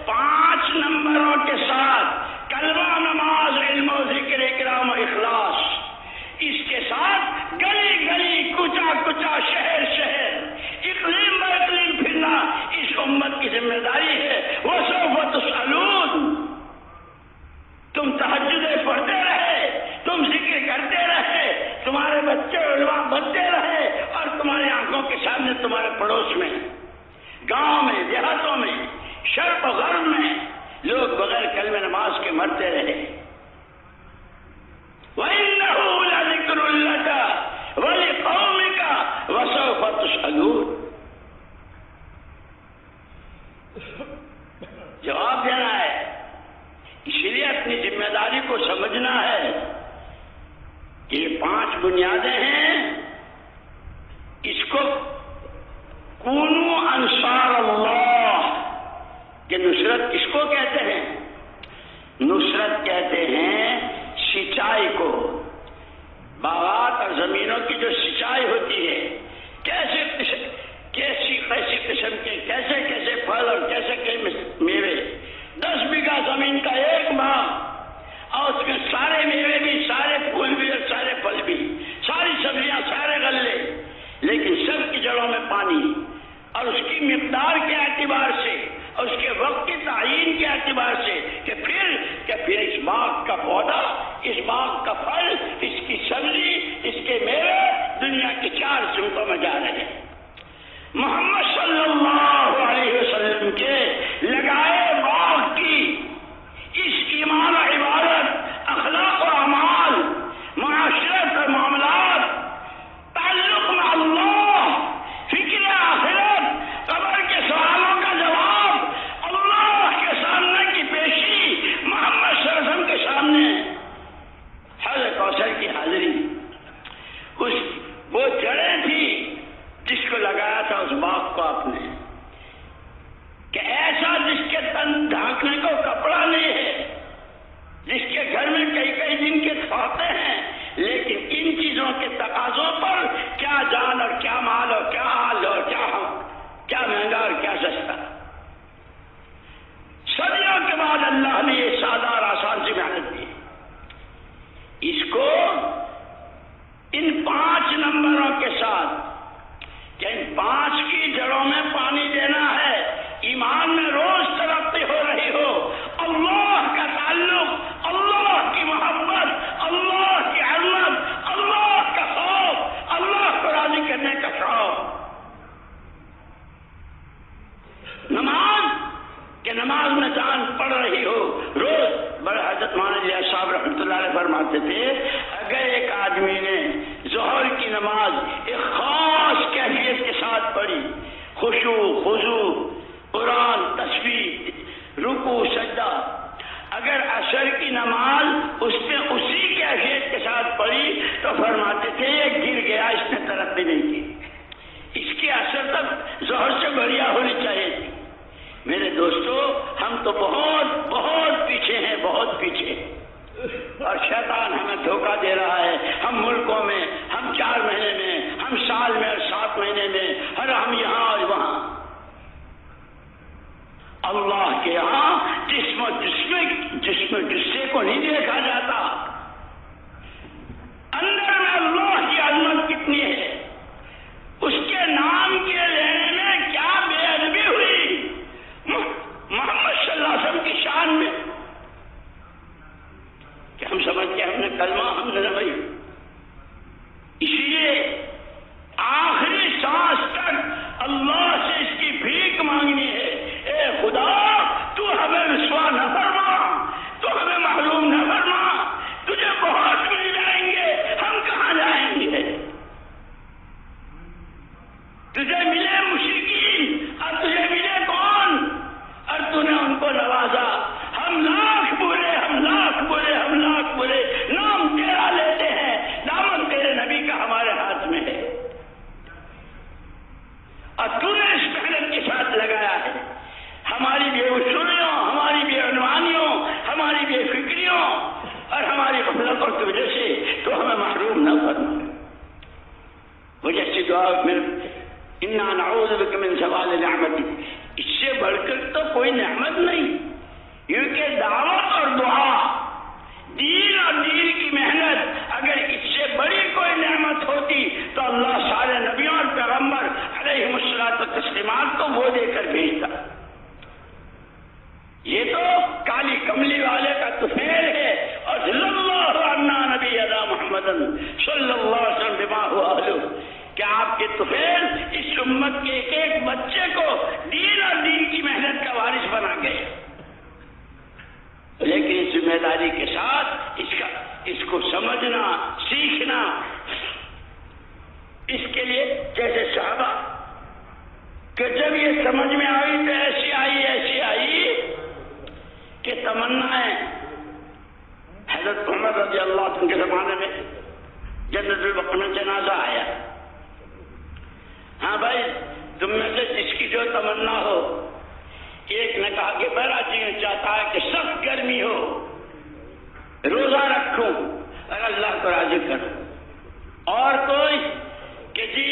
5 نمبروں کے ساتھ کلمہ، نماز، علم و ذکر، اکرام و اخلاص، اس کے ساتھ گلی گلی، کوچا کوچا، شہر شہر، اقلیم با اقلیم پھرنا اس امت کی ذمہ داری ہے. وسوف تسألون. تم تہجدیں پڑھتے رہے، تم ذکر کرتے رہے، تمہارے بچے علماء بنتے رہے، اور تمہاری آنکھوں کے سامنے تمہارے پڑوس میں، گاؤں میں، دیہاتوں میں، شرق و غرب میں لوگ بغیر کلمہ نماز کے مرتے رہے. وَإِنَّهُ لَذِكْرٌ لَكَ وَلِقَوْمِكَ وَسَوْفَ تُسْأَلُونَ. جواب دینا ہے، اس لیے اپنی ذمہ داری کو سمجھنا ہے کہ یہ 5 بنیادیں ہیں. اس کو کونو انصار اللہ کہ نصرت کس کو کہتے ہیں؟ نصرت کہتے ہیں سچائی کو. باغات اور زمینوں کی جو سچائی ہوتی ہے، کیسی قسم کے کیسے پھل اور کیسے میوے. 10 بیگھہ زمین کا ایک باغ، اور اس میں سارے میوے بھی، سارے پھول بھی، اور سارے پھل بھی، ساری سبزیاں، سارے غلے، لیکن سب کی جڑوں میں پانی. اور اس کی مقدار کے اعتبار سے، اور اس کے وقت کی تعین کے اعتبار سے کہ پھر اس باغ کا پودا، اس باغ کا پھل، اس کی سبزی، اس کے میوے دنیا کی 4 سمتوں میں جا رہے ہیں. محمد صلی اللہ علیہ وسلم کے لگائے باغ کی اس ایمان و عبادت، اخلاق و اعمال، معاشرت اور معاملات، تعلق میں اللہ، فکر آخرت، قبر کے سوالوں کا جواب، اللہ کے سامنے کی پیشی، محمد صلی اللہ علیہ وسلم کے سامنے حوض کوثر کی حاضری. وہ جڑیں تھی جس کو لگایا تھا اس باغ کو آپ نے، کہ ایسا جس کے تن ڈھانکنے کو کپڑا نہیں ہے، جس کے گھر میں کئی دن کے کھاتے ہیں، لیکن ان چیزوں کے تقاضوں پر کیا جان اور کیا مال اور کیا حال اور کیا مہنگا اور کیا سستا. صدیوں کے بعد اللہ نے یہ سادہ اور آسان سی محنت دی. اس کو ان 5 نمبروں کے ساتھ کہ ان 5 کی جڑوں میں پانی دینا ہے، ایمان میں روز نماز میں جان پڑ رہی ہو روز. بڑے حضرت مولانا الیاس صاحب رحمۃ اللہ علیہ فرماتے تھے اگر ایک آدمی نے ظہر کی نماز ایک خاص کیفیت کے ساتھ پڑھی، خشوع خضوع، قرآن، تسبیح، رکوع، سجدہ، اگر عصر کی نماز اس نے اسی کیفیت کے ساتھ پڑھی تو فرماتے تھے یہ گر گیا، اس نے ترقی نہیں کی، اس کے اثر تک ظہر سے بڑھیا ہونی چاہیے تھی. میرے دوستو ہم تو بہت بہت پیچھے ہیں، بہت پیچھے، اور شیطان ہمیں دھوکہ دے رہا ہے. ہم ملکوں میں، ہم 4 مہینے میں، ہم سال میں اور 7 مہینے میں، ہر ہم یہاں اور وہاں. اللہ کے یہاں جسم جسے کو نہیں دیکھا جاتا، اندر میں اللہ کی عظمت کتنی ہے، اس کے نام کے لینے میں کیا بے ادبی ہوئی محمد صلی اللہ علیہ وسلم کی شان میں کہ ہم سمجھ کے ہم نے کلمہ ہم نے نبی. اسی لیے آخری سانس تک اللہ سے اس کی بھیک مانگنی ہے، اے خدا تو ہمیں رسوا نہ فرما، تو ہمیں معلوم نہ فرما، تجھے بہت مل جائیں گے، ہم کہاں جائیں گے؟ تجھے ملے مشرکین اور تجھے ملے کون، اور تو نے ان کو نوازا. ہم لاکھ بولے، ہم لاکھ بولے، ہم لاکھ بولے، نام تیرا لیتے ہیں، دامن تیرے نبی کا ہمارے ہاتھ میں ہے، اور تو نے اس محنت کے ساتھ لگایا ہے. ہماری بے اصولیوں، ہماری بے عنوانیوں، ہماری بے فکریوں اور ہماری غفلتوں کی وجہ سے تو ہمیں محروم نہ کرنا. وجہ سے دعا میں انا نعوذ بک من زوال نعمتی، اس سے بڑھ کر تو کوئی نعمت نہیں. کیونکہ دعوت اور دعا، دین اور دین کی محنت، اگر اس سے بڑی کوئی نعمت ہوتی تو اللہ سارے نبیوں اور پیغمبر علیہم الصلوۃ والتسلیمات کو وہ دے کر بھیجتا. یہ تو کالی کملی والے کا طفیل ہے. اور صلی اللہ عنا نبی علی محمد صلی اللہ علیہ وسلم بما هو اہلہ، کہ آپ کے طفیل اس امت کے ایک ایک بچے کو دین اور دین کی محنت کا وارث بنا گئے. لیکن اس ذمہ داری کے ساتھ اس کو سمجھنا، سیکھنا، اس کے لیے جیسے صحابہ کہ جب یہ سمجھ میں آئی تو ایسی آئی کہ تمنائیں. حضرت عمر رضی اللہ عنہ کے زمانے میں جنت البقیع میں جنازہ آیا. ہاں بھائی تم میں سے جس کی جو تمنا ہو. ایک نے کہا کہ میرا جی چاہتا ہے کہ سخت گرمی ہو، روزہ رکھوں اور اللہ کو راضی کروں. اور کوئی کہ جی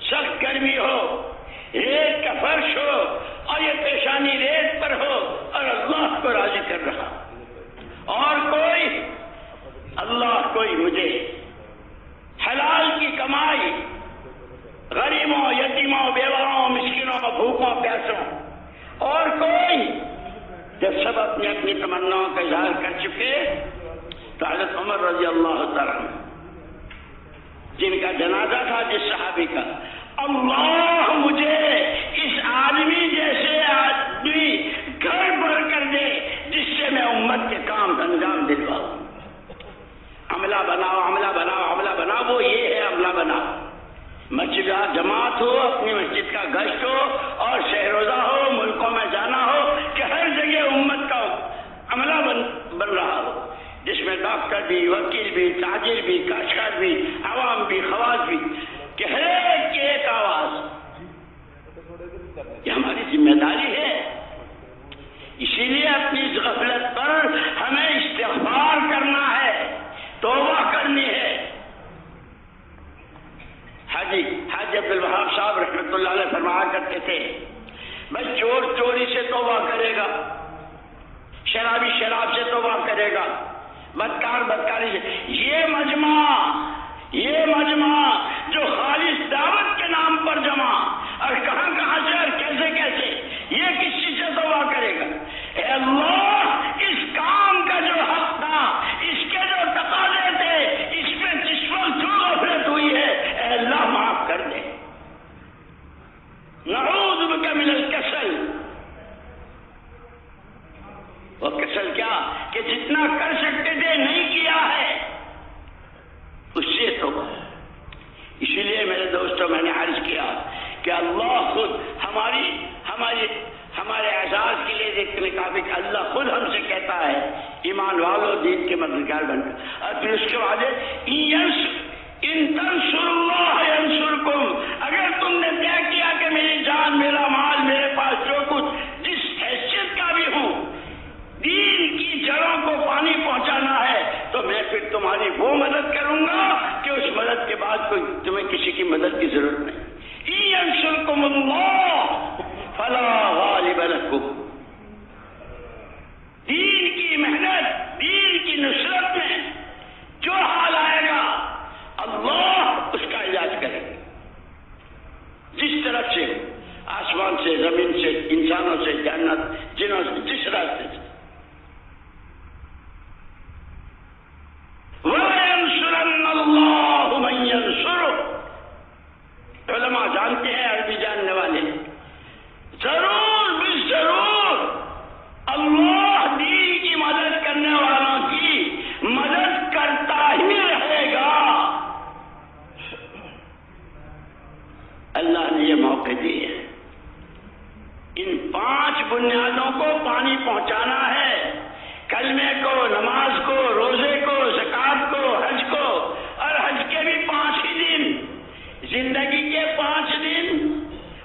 سخت گرمی ہو، ریت کا فرش ہو اور یہ پیشانی ریت پر ہو اور اللہ کو راضی کر رہا. اور کوئی اللہ کوئی مجھے حلال کی کمائی، غریبوں، یتیموں، بیواؤں، مسکینوں، بھوکوں، پیاسوں. اور کوئی جب سب اپنی اپنی تمناؤں کا اظہار کر چکے تو حضرت عمر رضی اللہ تعالیٰ جن کا جنازہ تھا جس صحابی کا، اللہ مجھے اس آدمی جیسے آدمی گھر بھر کر دے جس سے میں امت کے کام انجام دلواؤں. عملہ بناؤ، عملہ بناؤ، عملہ بناؤ. وہ یہ ہے عملہ بناؤ. مسجد جماعت ہو، اپنی مسجد کا گشت ہو اور شہروزہ ہو، ملکوں میں جانا ہو کہ ہر جگہ امت کا عملہ بن رہا ہو، جس میں ڈاکٹر بھی، وکیل بھی، تاجر بھی، کاشتکار بھی، عوام بھی، خواص بھی، کہ ہر ایک کی ایک آواز. یہ ہماری ذمہ داری ہے. اسی لیے اپنی اس غفلت پر ہمیں استغفار کرنا ہے، توبہ کرنی ہے. حاجی عبد الوہاب صاحب رحمۃ اللہ علیہ فرمایا کرتے تھے بھائی چور چوری سے توبہ کرے گا، شرابی شراب سے توبہ کرے گا، بدکار بدکاری سے. یہ مجمع جو خالص دعوت کے نام پر جمع اور کہاں سے اور کیسے یہ کس چیز سے توبہ کرے گا؟ اے اللہ اس کام کا جو حق تھا، اس کے جو تقاضے تھے، اس میں جس وقت جو غفلت ہوئی ہے اے اللہ معاف کر دے. نعوذ بک من الکسل وہ کسل کیا کہ جتنا کر سکتے تھے نہیں کیا ہے، اس سے تو اسی لیے میرے دوستوں میں نے عرض کیا کہ اللہ خود ہمارے اعزاز کے لیے دیکھنے کا بھی کہ اللہ خود ہم سے کہتا ہے ایمان والو دین کے مددگار بن کر، اور پھر اس کے بعد ان تنصروا اللہ ینصرکم، اگر تم نے طے کیا کہ میری جان میرا مال میرے پاس جو کچھ جس حیثیت کا بھی ہوں دین کی جڑوں کو پانی پہنچانا ہے تو میں پھر تمہاری وہ مدد کروں گا کہ اس مدد کے بعد کوئی تمہیں کسی کی مدد کی ضرورت نہیں۔ ان ینصرکم اللہ فلا غالب لکم، دین کی محنت دین کی نصرت میں جو حال آئے گا اللہ اس کا علاج کرے گا، جس طرح سے آسمان سے زمین سے انسانوں سے جنت جنوں سے جس راستے سے۔ وَيَنْصُرَنَّ اللَّهُ مَن يَنْصُرُهُ، علماء جانتے ہیں، عربی جاننے والے، ضرور بھی ضرور اللہ دین کی مدد کرنے والوں کی مدد کرتا ہی رہے گا۔ اللہ نے یہ موقع دیے ہیں، ان 5 بنیادوں کو پانی پہنچانا ہے، کلمے کو، نماز کو، روزے کو، زکات کو، حج کو، اور حج کے بھی 5 ہی دن، زندگی کے 5 دن،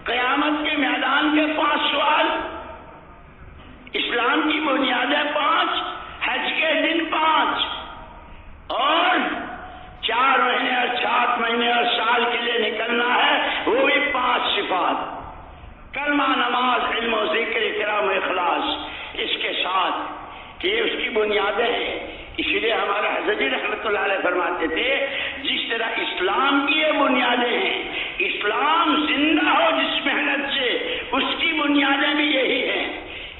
قیامت کے میدان کے 5 سوال، اسلام کی بنیادیں 5، حج کے دن 5، اور 4 مہینے اور 7 مہینے اور سال کے لیے نکلنا ہے وہ بھی 5 صفات، کلمہ، نماز، علم و ذکر، اکرام و اخلاص، اس کے ساتھ کہ یہ اس کی بنیادیں ہیں۔ اسی لیے ہمارے حضرت جی رحمۃ اللہ علیہ فرماتے تھے جس طرح اسلام کی یہ بنیادیں ہیں، اسلام زندہ ہو جس محنت سے اس کی بنیادیں بھی یہی ہیں،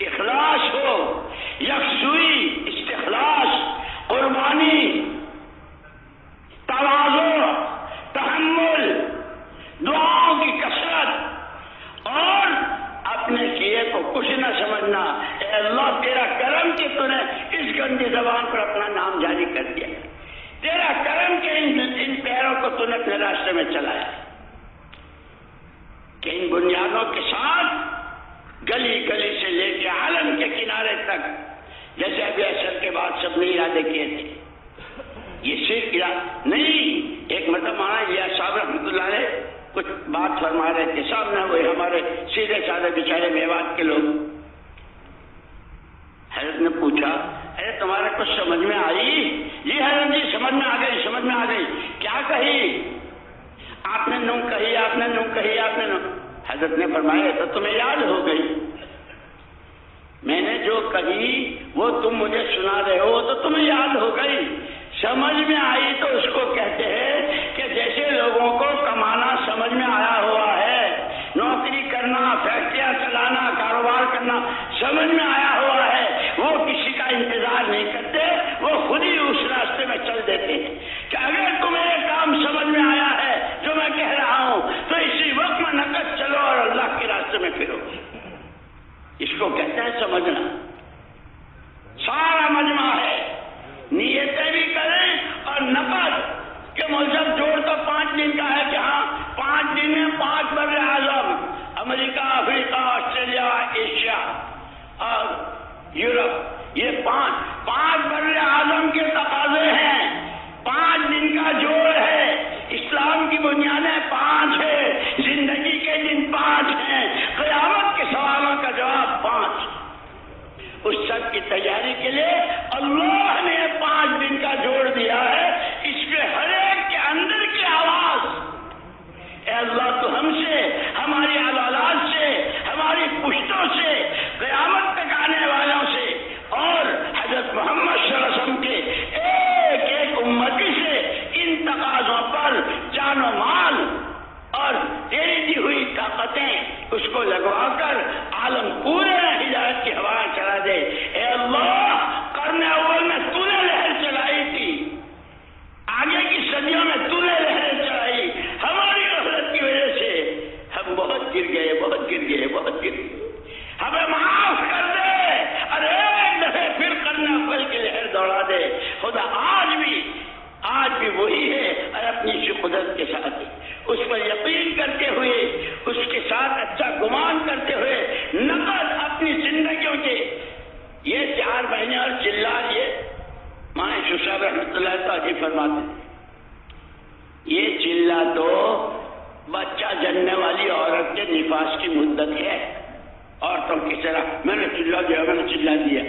اخلاص ہو، یکسوئی، استخلاص، قربانی، تواضع، تحمل، دعاؤں کی کثرت، اور اپنے کیے کو کچھ نہ سمجھنا، اے اللہ تیرا کرم کہ تو نے اس گندی زبان پر اپنا نام جاری کر دیا، تیرا کرم کہ ان پیروں کو تو نے اپنے راستے میں چلایا، کہ ان بنیادوں کے ساتھ گلی گلی سے لے کے عالم کے کنارے تک، جیسے ابھی اثر کے بعد سب نے ارادے کیے تھے، یہ صرف نہیں، ایک مطلب مانا یہ صاحب رحمۃ اللہ علیہ کچھ بات فرما رہے تھے، سامنے ہوئے ہمارے سیدھے سادے بیچارے میوات کے لوگ، حضرت نے پوچھا ارے تمہارے کچھ سمجھ میں آئی؟ جی حضرت جی سمجھ میں آ گئی، سمجھ میں آ گئی۔ کیا کہی؟ آپ نے نوں کہی، آپ نے نوں کہی، آپ نے نوں۔ حضرت نے فرمایا تو تمہیں یاد ہو گئی، میں نے جو کہی وہ تم مجھے سنا رہے ہو تو تمہیں یاد ہو گئی، سمجھ میں آئی تو اس کو کہتے ہیں کہ جیسے لوگوں کو کمانا سمجھ میں آیا ہوا ہے، نوکری کرنا، فیکٹریاں چلانا، کاروبار کرنا سمجھ میں آیا ہوا ہے، وہ کسی کا انتظار نہیں کرتے، وہ خود ہی اس راستے میں چل دیتے ہیں کہ اگر تمہیں کام سمجھ میں آیا ہے جو میں کہہ رہا ہوں تو اسی وقت میں نقد چلو اور اللہ کے راستے میں پھرو۔ اس کو کہتے ہیں سمجھنا۔ سارا مجمع ہے، نیتیں بھی کریں اور نقد کہ مذہب جوڑ تو 5 دن کا ہے کہ ہاں 5 دن میں 5 بر اعظم، امریکہ، افریقہ، آسٹریلیا، ایشیا اور یورپ، یہ 5 بر اعظم کے تقاضے ہیں، 5 دن کا جوڑ ہے، اسلام کی بنیادیں 5 ہے، زندگی کے دن 5 ہیں، قیامت کے سوالوں کا جواب 5۔ اس سب کی تیاری کے لیے اللہ نے 5 دن کا جوڑ دیا ہے، اس میں ہر ایک کے اندر کی آواز، اے اللہ تو ہم سے، ہماری اولاد سے، ہماری پشتوں سے، قیامت تک آنے والوں سے اور حضرت محمد صلی اللہ علیہ وسلم کے ایک ایک امتی سے ان تقاضوں پر جان و مال اور تیری دی ہوئی طاقتیں اس کو لگوا کر عالم پورے ہدایت کی ہوائیں چلا دے۔ اے اللہ قرن اول میں تو نے لہر چلائی تھی، خدا آج بھی وہی ہے اور اپنی اسی قدرت کے ساتھ اس پر یقین کرتے ہوئے، اس کے ساتھ اچھا گمان کرتے ہوئے نقد اپنی زندگیوں کے یہ 4 مہینے اور چلا یہ ماں صاحب رحمۃ اللہ تعالی فرماتے ہیں، یہ چلا تو بچہ جننے والی عورت کے نفاس کی مدت ہے. عورتوں کی طرح میں نے چلا دیا، میں نے چلا دیا.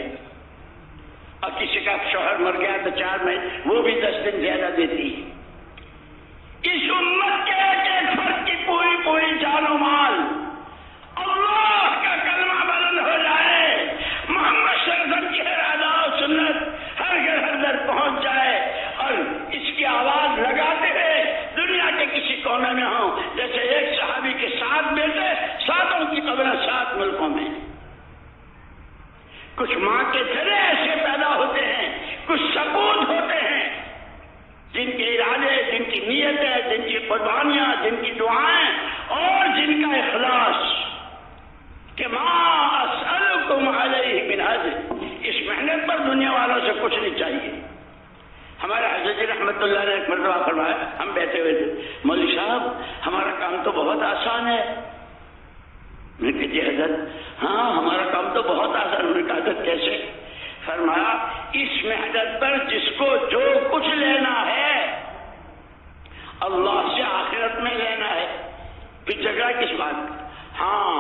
اور کسی کا شوہر مر گیا تو 4 مہینے، وہ بھی 10 دن زیادہ دیتی. اس امت کے ایک فرد کی پوری جان و مال اللہ کا کلمہ بلند ہو جائے، محمد صلی اللہ علیہ وسلم کی ہر ادا و سنت ہر گھر ہر در پہنچ جائے اور اس کی آواز لگاتے ہوئے دنیا کے کسی کونے میں ہوں. جیسے ایک صحابی کے 7 بیٹے، 7 کی قبریں 7 ملکوں میں. کچھ ماں کے ذرے ایسے پیدا ہوتے ہیں، کچھ سپوت ہوتے ہیں جن کے ارادے، جن کی نیتیں، جن کی قربانیاں، جن کی دعائیں اور جن کا اخلاص کہ ما اسألکم علیہ من اجر، اس محنت پر دنیا والوں سے کچھ نہیں چاہیے. ہمارے حضرت رحمت اللہ نے ایک مرتبہ فرمایا، ہم بیٹھے ہوئے تھے، مولوی صاحب ہمارا کام تو بہت آسان ہے. میں نے کہا حضرت ہاں ہمارا کام تو بہت آسان. انہوں نے کہا حضرت کیسے؟ فرمایا اس محنت پر جس کو جو کچھ لینا ہے اللہ سے آخرت میں لینا ہے، پھر جھگڑا کس بات؟ ہاں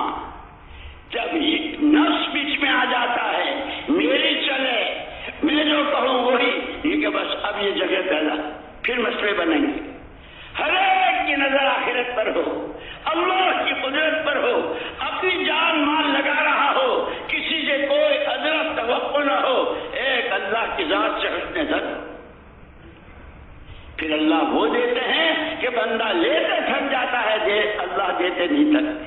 جب نفس بیچ میں آ جاتا ہے، میری چلے، میں جو کہوں وہی، یہ کہ بس اب یہ جگہ پھیلا، پھر مسئلے بنیں گے. ہر ایک کی نظر آخرت پر ہو، اللہ کی قدرت پر ہو، اپنی جان مال لگا رہا ہو، کسی سے کوئی ادرک توقع نہ ہو، ایک اللہ کی ذات سے حسن ظن. پھر اللہ وہ دیتے ہیں کہ بندہ لیتے تھک جاتا ہے، اللہ دیتے نہیں تھکتے.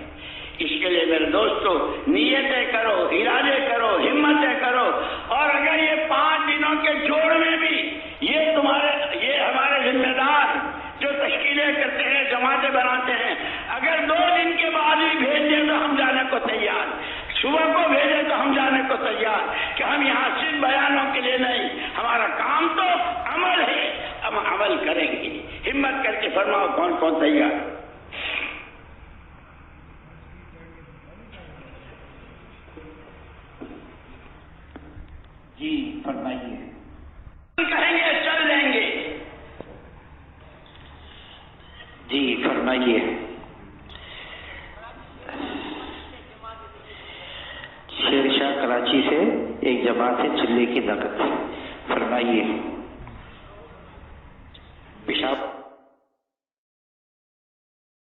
اس کے لیے میرے دوستو نیتیں کرو، ارادے کرو، ہمتیں کرو. اور اگر یہ 5 دنوں کے جوڑ میں بھی یہ ہمارے ذمہ دار جو تشکیلیں کرتے ہیں، جماعتیں بناتے ہیں، اگر 2 دن کے بعد بھی بھیج دیں تو ہم جانے کو تیار، صبح کو بھیجیں تو ہم جانے کو تیار، کہ ہم یہاں صرف بیانوں کے لیے نہیں، ہمارا کام تو عمل ہے، ہم عمل کریں گے. ہمت کر کے فرماؤ کون کون تیار؟ جی فرمائیے. کہیں گے چل لیں گے. جی فرمائیے. شیر شاہ کراچی سے ایک جماعت ہے چلے کی نقد، فرمائیے.